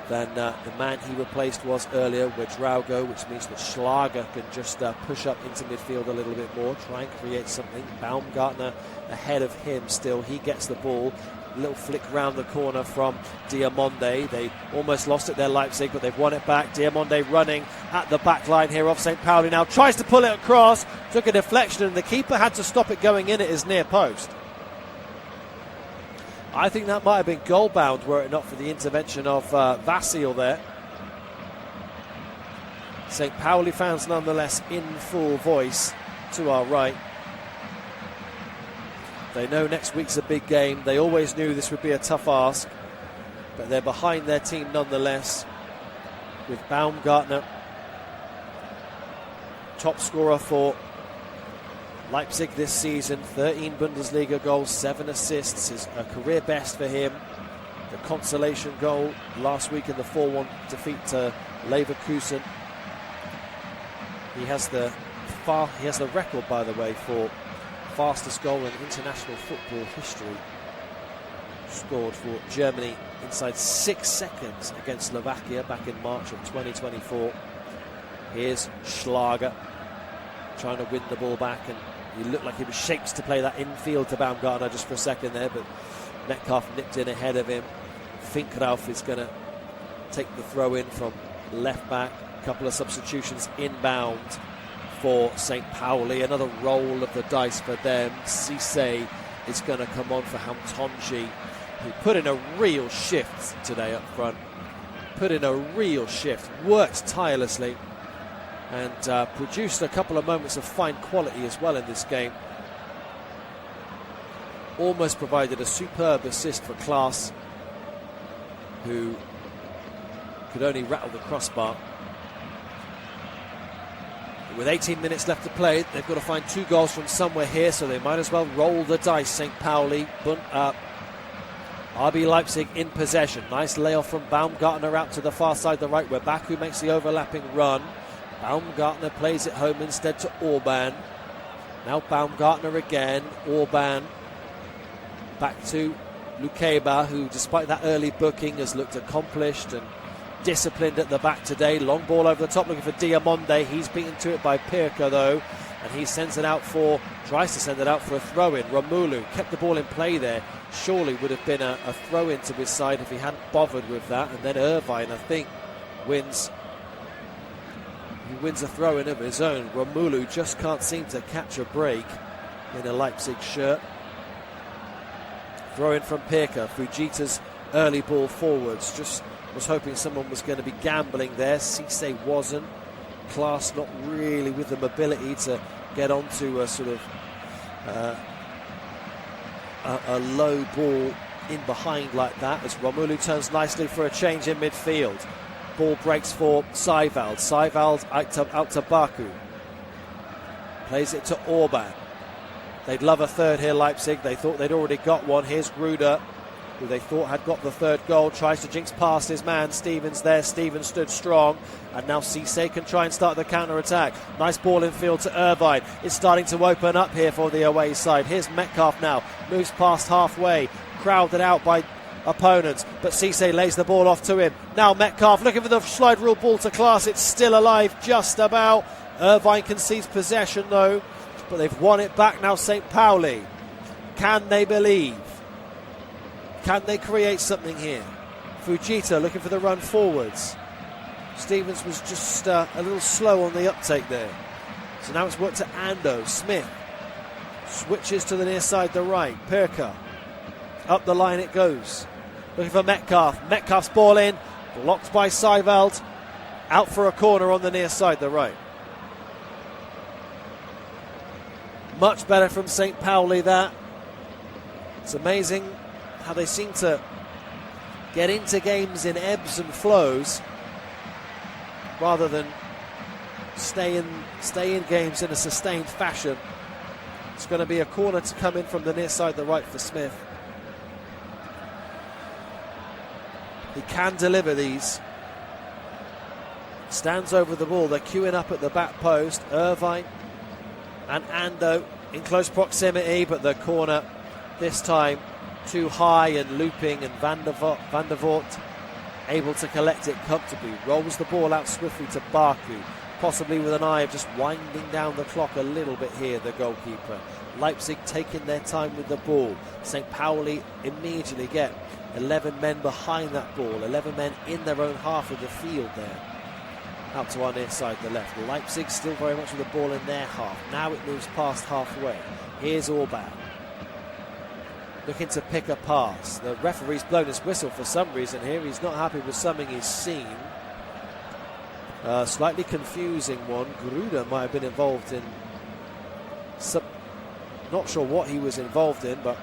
than the man he replaced was earlier, Ouedraogo, which means that Schlager can just push up into midfield a little bit more, try and create something. Baumgartner ahead of him still. He gets the ball. Little flick round the corner from Diamonde. They almost lost it there, Leipzig, but they've won it back. Diamonde running at the back line here of St. Pauli now. Tries to pull it across. Took a deflection and the keeper had to stop it going in at his near post. I think that might have been goal bound were it not for the intervention of Vasil there. St. Pauli fans nonetheless in full voice to our right. They know next week's a big game. They always knew this would be a tough ask, but they're behind their team nonetheless, with Baumgartner top scorer for Leipzig this season. 13 Bundesliga goals, 7 assists is a career best for him. The consolation goal last week in the 4-1 defeat to Leverkusen. He has the record, by the way, for fastest goal in international football history, scored for Germany inside 6 seconds against Slovakia back in March of 2024. Here's Schlager trying to win the ball back, and he looked like he was shaped to play that infield to Baumgartner just for a second there, but Metcalf nipped in ahead of him. Finkelrauf is going to take the throw in from left back. A couple of substitutions inbound for St. Pauli. Another roll of the dice for them. Cisse is going to come on for Hamtonji, who put in a real shift today up front. Put in a real shift, worked tirelessly, and produced a couple of moments of fine quality as well in this game. Almost provided a superb assist for Klaas, who could only rattle the crossbar. With 18 minutes left to play, they've got to find 2 goals from somewhere here, so they might as well roll the dice. St. Pauli, RB Leipzig in possession. Nice layoff from Baumgartner out to the far side, the right, where Baku makes the overlapping run. Baumgartner plays it home instead to Orban. Now Baumgartner again. Orban back to Lukeba, who, despite that early booking, has looked accomplished and disciplined at the back today. Long ball over the top looking for Diamonde. He's beaten to it by Pirker though, and he tries to send it out for a throw-in. Romulu kept the ball in play there. Surely would have been a throw-in to his side if he hadn't bothered with that. And then Irvine, I think, wins a throw-in of his own. Romulu just can't seem to catch a break in a Leipzig shirt. Throw-in from Pirker. Fujita's early ball forwards. Just was hoping someone was going to be gambling there. Cisse wasn't. Klaas not really with the mobility to get onto a sort of a low ball in behind like that, as Romulu turns nicely for a change in midfield. Ball breaks for Seiwald. Seiwald out to Baku. Plays it to Orban. They'd love a third here, Leipzig. They thought they'd already got one. Here's Gruder, who they thought had got the third goal, tries to jinx past his man. Stevens there. Stevens stood strong, and now Cisse can try and start the counter-attack. Nice ball in field to Irvine. It's starting to open up here for the away side. Here's Metcalf now, moves past halfway, crowded out by opponents, but Cisse lays the ball off to him. Now Metcalf looking for the slide rule ball to Klaas. It's still alive just about. Irvine concedes possession though, but they've won it back now. St. Pauli, can they believe? Can they create something here? Fujita looking for the run forwards. Stevens was just a little slow on the uptake there. So now it's worked to Ando. Smith switches to the near side, the right. Perka. Up the line it goes. Looking for Metcalf. Metcalf's ball in. Blocked by Seiveld. Out for a corner on the near side, the right. Much better from St. Pauli that. It's amazing how they seem to get into games in ebbs and flows rather than stay in games in a sustained fashion. It's going to be a corner to come in from the near side, the right for Smith. He can deliver these. Stands over the ball. They're queuing up at the back post. Irvine and Ando in close proximity, but the corner this time too high and looping, and Van der Voort able to collect it comfortably. Rolls the ball out swiftly to Baku, possibly with an eye of just winding down the clock a little bit here, the goalkeeper. Leipzig taking their time with the ball. St. Pauli immediately get 11 men behind that ball, 11 men in their own half of the field there. Out to our near side, the left. Leipzig still very much with the ball in their half. Now it moves past halfway. Here's Orban. Looking to pick a pass. The referee's blown his whistle for some reason here. He's not happy with something he's seen. Slightly confusing one. Gruder might have been involved in some... Not sure what he was involved in, but...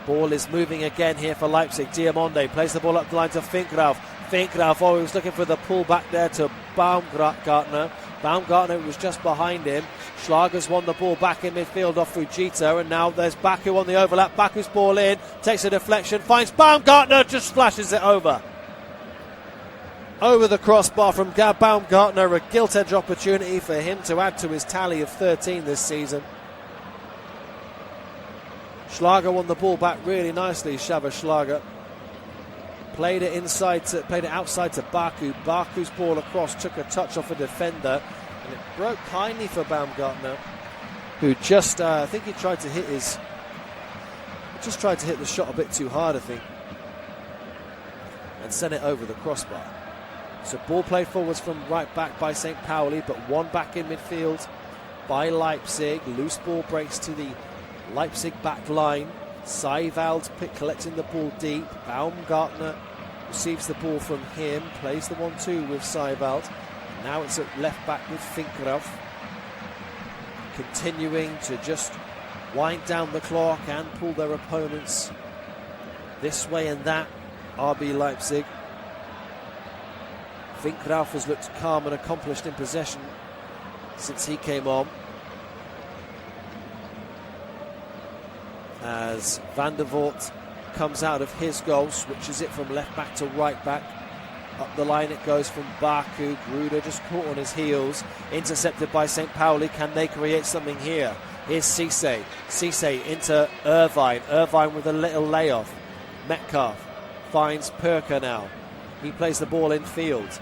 Ball is moving again here for Leipzig. Diamonde plays the ball up the line to Finkrauf. Finkrauf, he was looking for the pull back there to Baumgartner. Baumgartner was just behind him. Schlager's won the ball back in midfield off Fujita, and now there's Baku on the overlap. Baku's ball in, takes a deflection, finds Baumgartner, just splashes it over. Over the crossbar from Gab Baumgartner, a gilt-edge opportunity for him to add to his tally of 13 this season. Schlager won the ball back really nicely, Xaver Schlager. Played it outside to Baku. Baku's ball across took a touch off a defender, and it broke kindly for Baumgartner, who just I think he tried to hit the shot a bit too hard, I think, and sent it over the crossbar. So ball played forwards from right back by St. Pauli, but one back in midfield by Leipzig. Loose ball breaks to the Leipzig back line. Seiveld collecting the ball deep. Baumgartner receives the ball from him, plays the 1-2 with Seiveld. Now it's at left back with Finkrauf, continuing to just wind down the clock and pull their opponents this way and that. RB Leipzig. Finkrauf has looked calm and accomplished in possession since he came on, as Van der Voort comes out of his goal, switches it from left back to right back. Up the line it goes from Baku. Gruder just caught on his heels, intercepted by St. Pauli. Can they create something here? Here's Cisse. Cisse into Irvine. Irvine with a little layoff. Metcalf finds Perka now. He plays the ball in field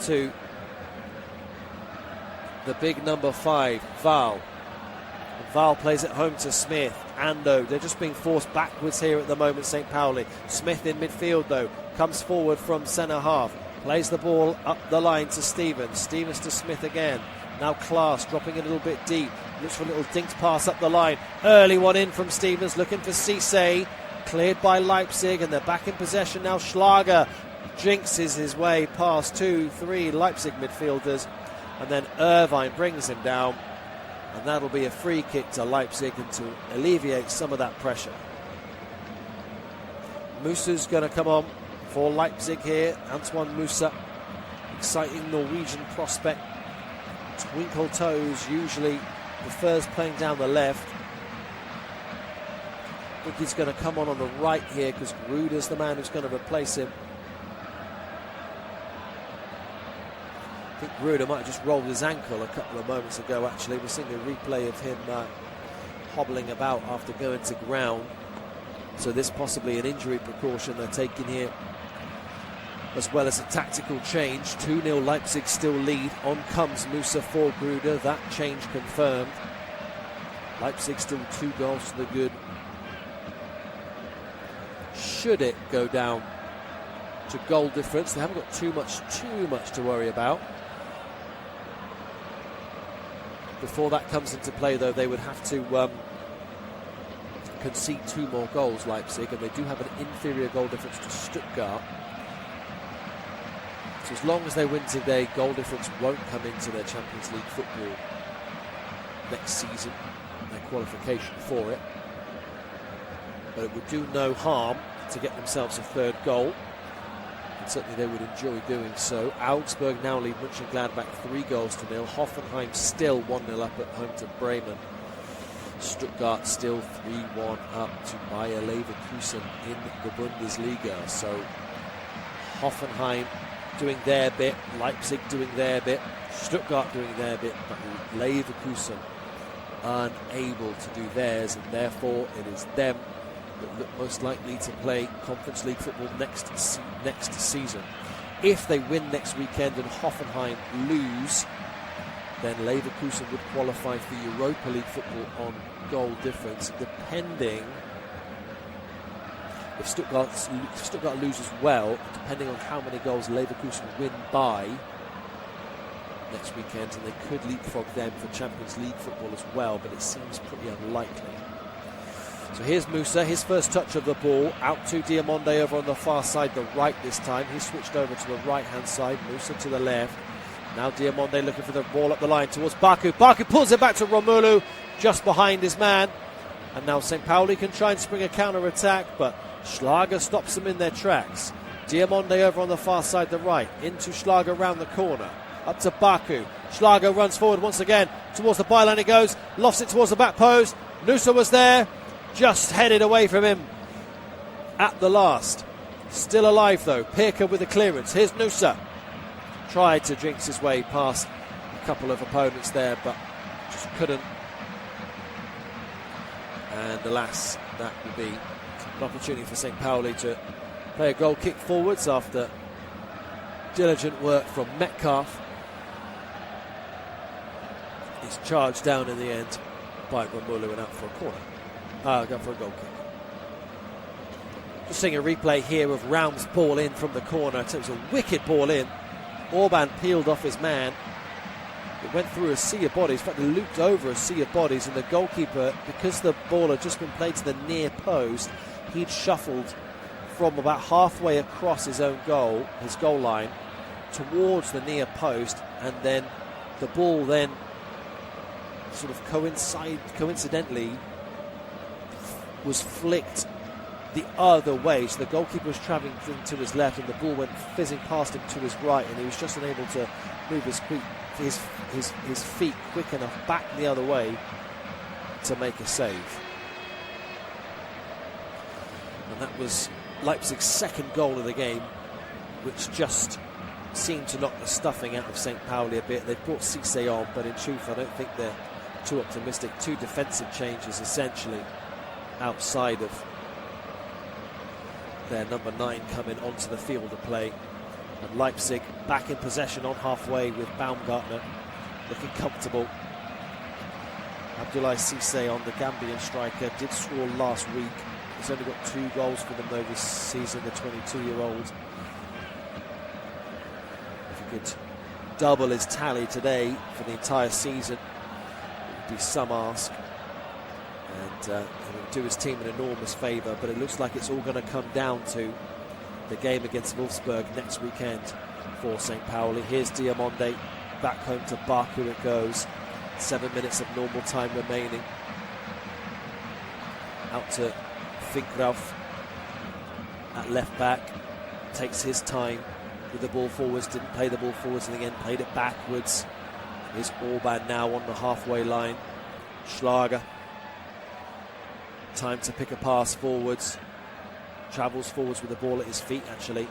to the big number 5, Val. Val plays it home to Smith. Ando, they're just being forced backwards here at the moment, St. Pauli. Smith in midfield though, comes forward from centre half, plays the ball up the line to Stevens. Stevens to Smith again. Now Klaas dropping a little bit deep, looks for a little dinked pass up the line. Early one in from Stevens, looking for Cisse. Cleared by Leipzig, and they're back in possession now. Schlager jinxes his way past 2-3 Leipzig midfielders, and then Irvine brings him down. And that'll be a free kick to Leipzig, and to alleviate some of that pressure. Musa's going to come on for Leipzig here. Antoine Musa, exciting Norwegian prospect. Twinkle toes, usually prefers playing down the left. I think he's going to come on the right here, because Gruder's the man who's going to replace him. I think Gruder might have just rolled his ankle a couple of moments ago, actually. We're seeing a replay of him hobbling about after going to ground. So this possibly an injury precaution they're taking here, as well as a tactical change. 2-0 Leipzig still lead. On comes Musa for Gruder. That change confirmed. Leipzig still 2 goals to the good. should it go down to goal difference. They haven't got too much to worry about. Before that comes into play, though, they would have to concede 2 more goals, Leipzig, and they do have an inferior goal difference to Stuttgart. So as long as they win today, goal difference won't come into their Champions League football next season, their qualification for it. But it would do no harm to get themselves a 3rd goal. And certainly they would enjoy doing so. Augsburg now lead Mönchengladbach 3-0. Hoffenheim still 1-0 up at home to Bremen. Stuttgart still 3-1 up to Bayer Leverkusen in the Bundesliga. So Hoffenheim doing their bit, Leipzig doing their bit, Stuttgart doing their bit, but Leverkusen unable to do theirs, and therefore it is them that look most likely to play Conference League football next season. If they win next weekend and Hoffenheim lose, then Leverkusen would qualify for Europa League football on goal difference, depending if Stuttgart loses well, depending on how many goals Leverkusen win by next weekend, and they could leapfrog them for Champions League football as well, but it seems pretty unlikely. So here's Musa, his first touch of the ball, out to Diamonde over on the far side, the right this time. He's switched over to the right-hand side, Musa to the left. Now Diamonde looking for the ball up the line towards Baku. Baku pulls it back to Romelu, just behind his man. And now St. Pauli can try and spring a counter-attack, but Schlager stops them in their tracks. Diamonde over on the far side, the right, into Schlager round the corner. Up to Baku. Schlager runs forward once again. Towards the byline he goes. Lofts it towards the back post. Nusa was there. Just headed away from him at the last. Still alive though. Pirker with the clearance. Here's Nusa. Tried to jinx his way past a couple of opponents there, but just couldn't. And alas, that will be an opportunity for St. Pauli to play a goal kick forwards after diligent work from Metcalf. He's charged down in the end by Romelu and out for a corner. Going for a goal kick. Just seeing a replay here of Raum's ball in from the corner. It was a wicked ball in. Orban peeled off his man. It went through a sea of bodies. In fact, it looped over a sea of bodies, and the goalkeeper, because the ball had just been played to the near post, he'd shuffled from about halfway across his own goal, his goal line, towards the near post, and then the ball then sort of coincidentally was flicked the other way. So the goalkeeper was travelling to his left, and the ball went fizzing past him to his right, and he was just unable to move his feet quick enough back the other way to make a save. And that was Leipzig's 2nd goal of the game, which just seemed to knock the stuffing out of St. Pauli a bit. They've brought Cisse on, but in truth I don't think they're too optimistic. 2 defensive changes essentially outside of their number 9 coming onto the field to play. And Leipzig back in possession on halfway with Baumgartner looking comfortable. Abdoulaye Cisse on, the Gambian striker, did score last week. He's only got 2 goals for them though this season, the 22-year-old. If he could double his tally today for the entire season, it would be some ask. And it would do his team an enormous favour, but it looks like it's all going to come down to the game against Wolfsburg next weekend for St. Pauli. Here's Diamonde, back home to Baku it goes. 7 minutes of normal time remaining. Out to Finkrauf at left back, takes his time with the ball forwards, didn't play the ball forwards and again played it backwards. Here's Orban now on the halfway line. Schlager, time to pick a pass forwards, travels forwards with the ball at his feet actually,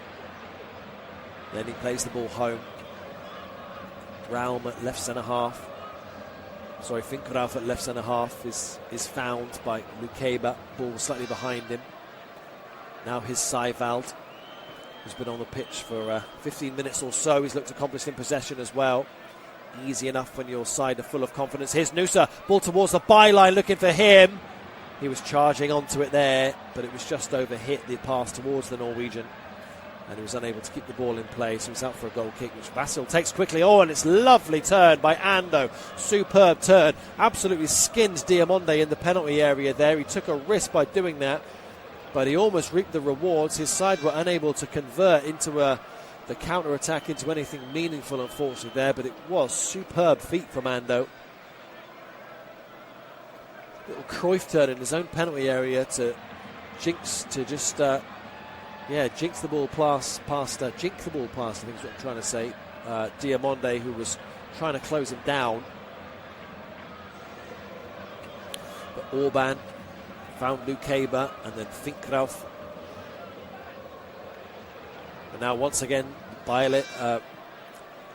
then he plays the ball home. Raum at left centre half, Finkrauf at left centre half is found by Lukeba, ball slightly behind him. Now his Seivald, who's been on the pitch for 15 minutes or so. He's looked accomplished in possession as well. Easy enough when your side are full of confidence. Here's Nusa, ball towards the byline, looking for him. He was charging onto it there, but it was just overhit the pass towards the Norwegian, and he was unable to keep the ball in play, so he's out for a goal kick, which Vasil takes quickly. Oh, and it's lovely turn by Ando. Superb turn. Absolutely skinned Diamonde in the penalty area there. He took a risk by doing that, but he almost reaped the rewards. His side were unable to convert into the counter-attack into anything meaningful, unfortunately, there, but it was superb feet from Ando. Little Cruyff turn in his own penalty area to jinx the ball past, jink the ball past, I think is what I'm trying to say. Diamonde, who was trying to close him down. But Orban found Lukeba and then Finkrauf. And now once again, Violet,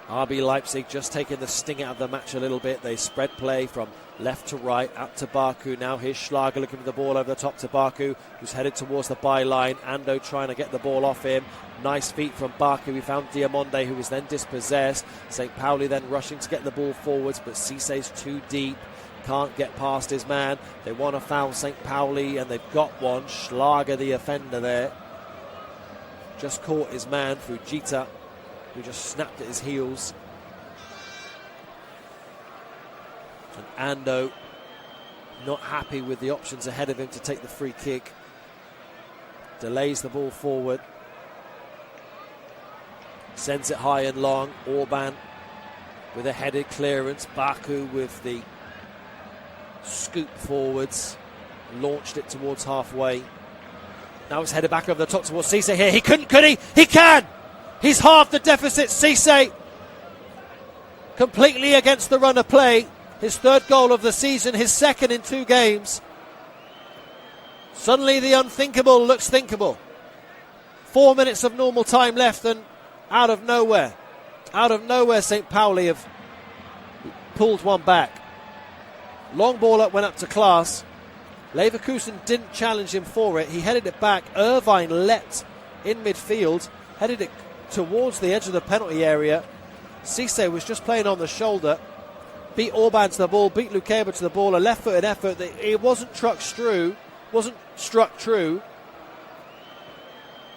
RB Leipzig just taking the sting out of the match a little bit. They spread play from left to right, out to Baku. Now here's Schlager looking for the ball over the top to Baku, who's headed towards the byline. Ando trying to get the ball off him. Nice feet from Baku. We found Diamonde, who was then dispossessed. St. Pauli then rushing to get the ball forwards, but Cisse's too deep. Can't get past his man. They want to foul St. Pauli, and they've got one. Schlager, the offender there, just caught his man, Fujita, who just snapped at his heels. And Ando not happy with the options ahead of him to take the free kick. Delays the ball forward. Sends it high and long. Orban with a headed clearance. Baku with the scoop forwards. Launched it towards halfway. Now it's headed back over the top towards Cisse here. He couldn't, could he? He can! He's halved the deficit. Cisse completely against the run of play. His third goal of the season, his second in 2 games. Suddenly the unthinkable looks thinkable. 4 minutes of normal time left, and out of nowhere, St. Pauli have pulled one back. Long ball up, went up to Klaas. Leverkusen didn't challenge him for it. He headed it back. Irvine leapt in midfield, headed it towards the edge of the penalty area. Cisse was just playing on the shoulder. Beat Orban to the ball, beat Lukeba to the ball, a left-footed effort. It wasn't struck true,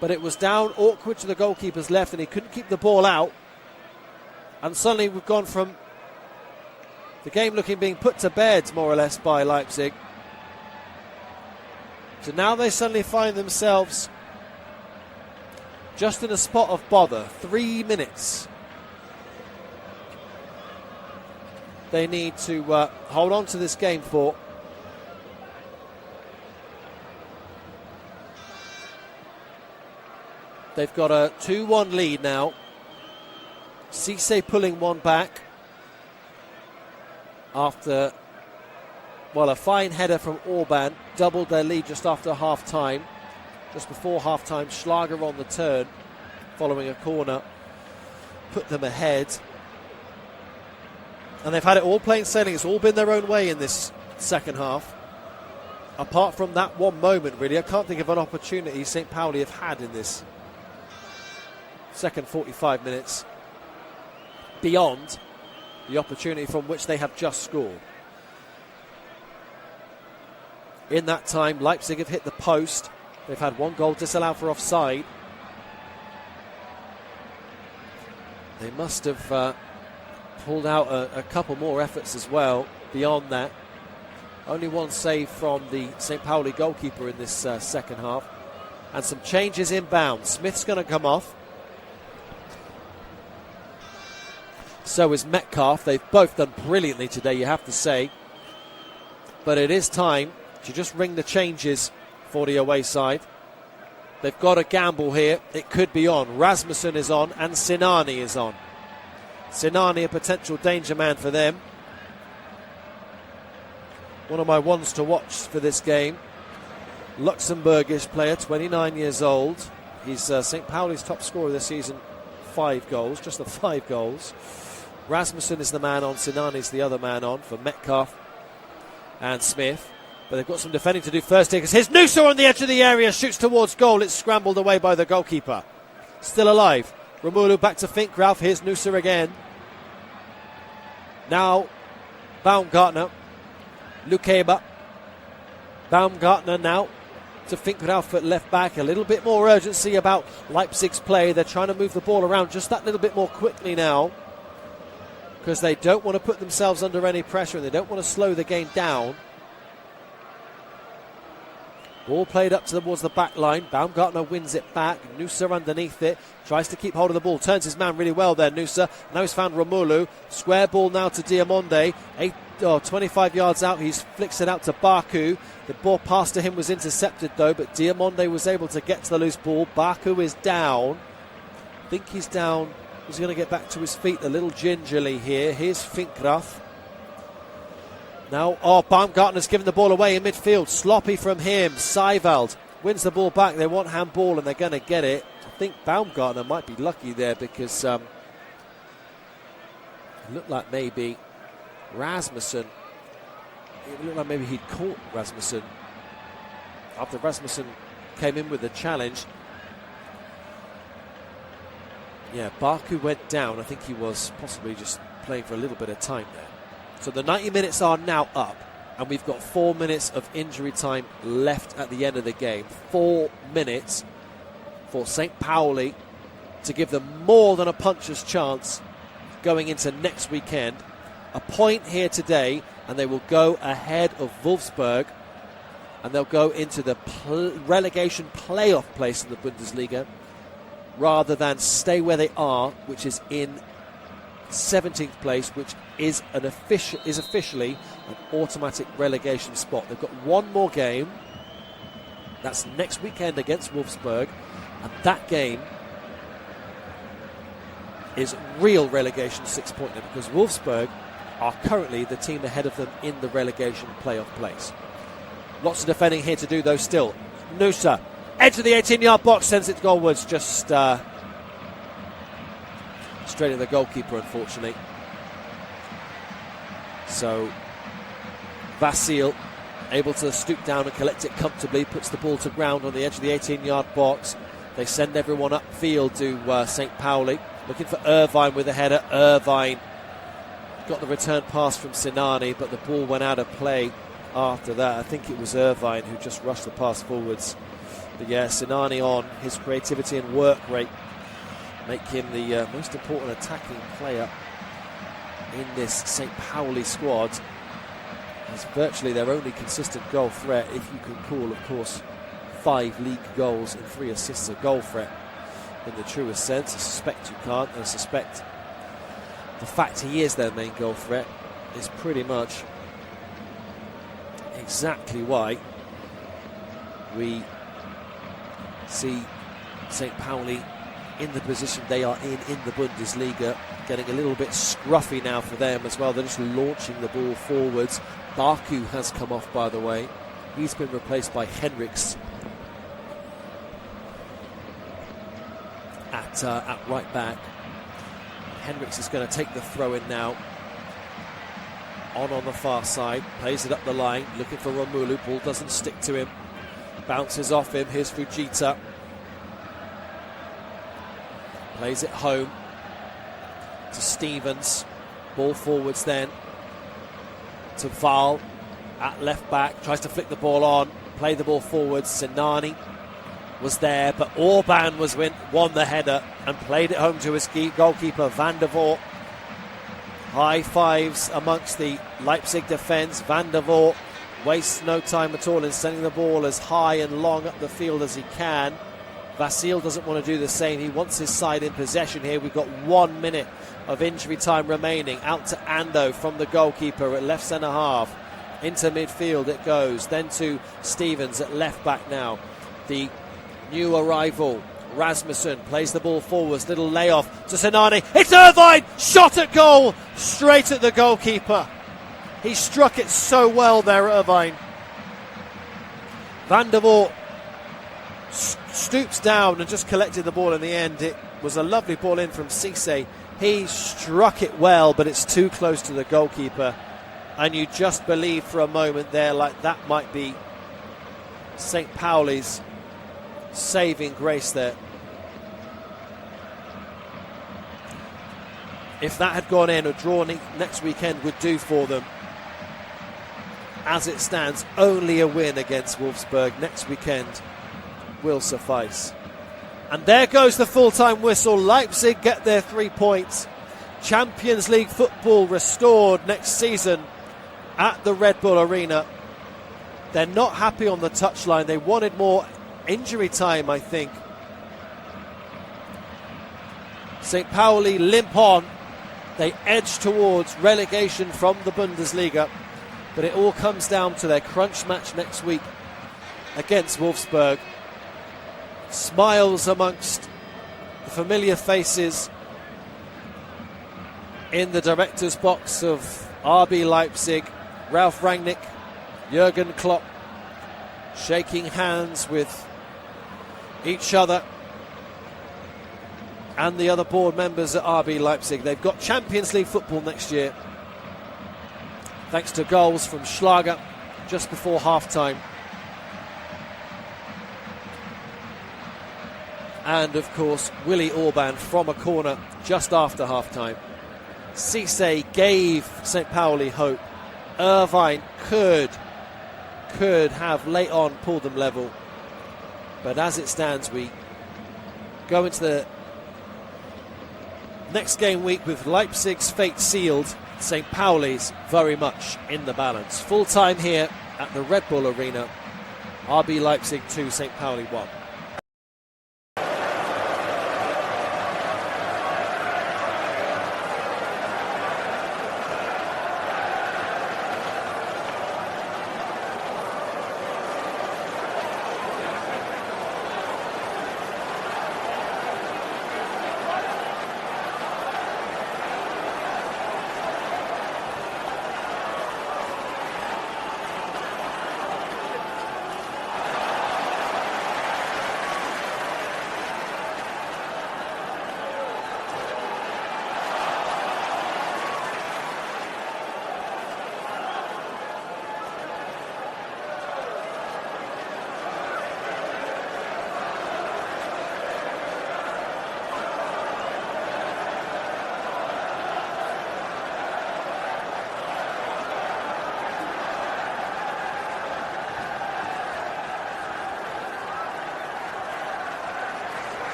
but it was down awkward to the goalkeeper's left, and he couldn't keep the ball out. And suddenly we've gone from the game being put to bed, more or less, by Leipzig, so now they suddenly find themselves just in a spot of bother. 3 minutes. They need to hold on to this game for. They've got a 2-1 lead now. Cisse pulling one back after, a fine header from Orban doubled their lead just after half-time. Just before half-time, Schlager on the turn following a corner put them ahead. And they've had it all plain sailing. It's all been their own way in this second half. Apart from that one moment, really, I can't think of an opportunity St. Pauli have had in this second 45 minutes beyond the opportunity from which they have just scored. In that time, Leipzig have hit the post. They've had one goal disallowed for offside. They must have pulled out a couple more efforts as well beyond that. Only one save from the St. Pauli goalkeeper in this second half. And some changes inbound. Smith's going to come off. So is Metcalf. They've both done brilliantly today, you have to say. But it is time to just ring the changes for the away side. They've got a gamble here. It could be on. Rasmussen is on and Sinani is on. Sinani, a potential danger man for them. One of my ones to watch for this game. Luxembourgish player, 29 years old. He's St. Pauli's top scorer this season. 5 goals, just the 5 goals. Rasmussen is the man on, Sinani's the other man on for Metcalf and Smith. But they've got some defending to do first here, because here's Nusa on the edge of the area, shoots towards goal. It's scrambled away by the goalkeeper. Still alive. Romulu back to Finkrauf. Here's Nusa again. Now Baumgartner. Lukeba. Baumgartner now to Finkrauf at left back. A little bit more urgency about Leipzig's play. They're trying to move the ball around just that little bit more quickly now, because they don't want to put themselves under any pressure and they don't want to slow the game down. Ball played up towards the back line. Baumgartner wins it back. Nusa underneath it. Tries to keep hold of the ball. Turns his man really well there, Nusa. Now he's found Romulu. Square ball now to Diamonde. 25 yards out. He flicks it out to Baku. The ball pass to him was intercepted though, but Diamonde was able to get to the loose ball. Baku is down. I think he's down. He's going to get back to his feet a little gingerly here. Here's Finkrauf. Now, Baumgartner's given the ball away in midfield. Sloppy from him. Seiwald wins the ball back. They want handball and they're going to get it. I think Baumgartner might be lucky there, because it looked like maybe Rasmussen. It looked like maybe he'd caught Rasmussen after Rasmussen came in with the challenge. Yeah, Baku went down. I think he was possibly just playing for a little bit of time there. So the 90 minutes are now up, and we've got 4 minutes of injury time left at the end of the game. 4 minutes for St. Pauli to give them more than a puncher's chance going into next weekend. A point here today, and they will go ahead of Wolfsburg, and they'll go into the relegation playoff place in the Bundesliga, rather than stay where they are, which is in 17th place, which is officially an automatic relegation spot. They've got one more game. That's next weekend against Wolfsburg, and that game is real relegation 6-pointer, because Wolfsburg are currently the team ahead of them in the relegation playoff place. Lots of defending here to do though still. Nusa, edge of the 18-yard box, sends it goalwards, just straight at the goalkeeper, unfortunately. So Vasil able to stoop down and collect it comfortably, puts the ball to ground on the edge of the 18-yard box. They send everyone upfield to St. Pauli, looking for Irvine with a header. Irvine got the return pass from Sinani, but the ball went out of play after that. I think it was Irvine who just rushed the pass forwards. But yeah, Sinani on. His creativity and work rate make him the most important attacking player in this St. Pauli squad. It's virtually their only consistent goal threat, if you can call, of course, 5 league goals and 3 assists a goal threat in the truest sense. I suspect you can't, and I suspect the fact he is their main goal threat is pretty much exactly why we see St. Pauli in the position they are in the Bundesliga, getting a little bit scruffy now for them as well. They're just launching the ball forwards. Baku has come off, by the way. He's been replaced by Henriks at right back. Henriks is going to take the throw in now. On the far side, plays it up the line, looking for Romulu. Ball doesn't stick to him. Bounces off him. Here's Fujita. Plays it home to Stevens. Ball forwards then to Val at left back. Tries to flick the ball on. Play the ball forwards. Sinani was there, but Orban won the header and played it home to his goalkeeper, Van der Voort. High fives amongst the Leipzig defence. Van der Voort wastes no time at all in sending the ball as high and long up the field as he can. Vasil doesn't want to do the same. He wants his side in possession here. We've got 1 minute of injury time remaining. Out to Ando from the goalkeeper at left centre half. Into midfield it goes. Then to Stevens at left back now. The new arrival, Rasmussen, plays the ball forwards. Little layoff to Sinani. It's Irvine! Shot at goal! Straight at the goalkeeper. He struck it so well there, Irvine. Van der Voort stoops down and just collected the ball in the end. It was a lovely ball in from Cisse. He struck it well, but it's too close to the goalkeeper, and you just believe for a moment there like that might be St. Pauli's saving grace there. If that had gone in, a draw next weekend would do for them. as it stands, only a win against Wolfsburg next weekend will suffice. And there goes the full-time whistle. Leipzig get their 3 points. Champions League football restored next season at the Red Bull Arena. They're not happy on the touchline. They wanted more injury time, I think. St. Pauli limp on. They edge towards relegation from the Bundesliga. But it all comes down to their crunch match next week against Wolfsburg. Smiles amongst the familiar faces in the director's box of RB Leipzig. Ralf Rangnick, Jurgen Klopp shaking hands with each other and the other board members at RB Leipzig. They've got Champions League football next year, thanks to goals from Schlager just before half-time. And, of course, Willy Orban from a corner just after half-time. Cisse gave St. Pauli hope. Irvine could have late on pulled them level. But as it stands, we go into the next game week with Leipzig's fate sealed. St. Pauli's very much in the balance. Full time here at the Red Bull Arena. RB Leipzig 2, St. Pauli 1.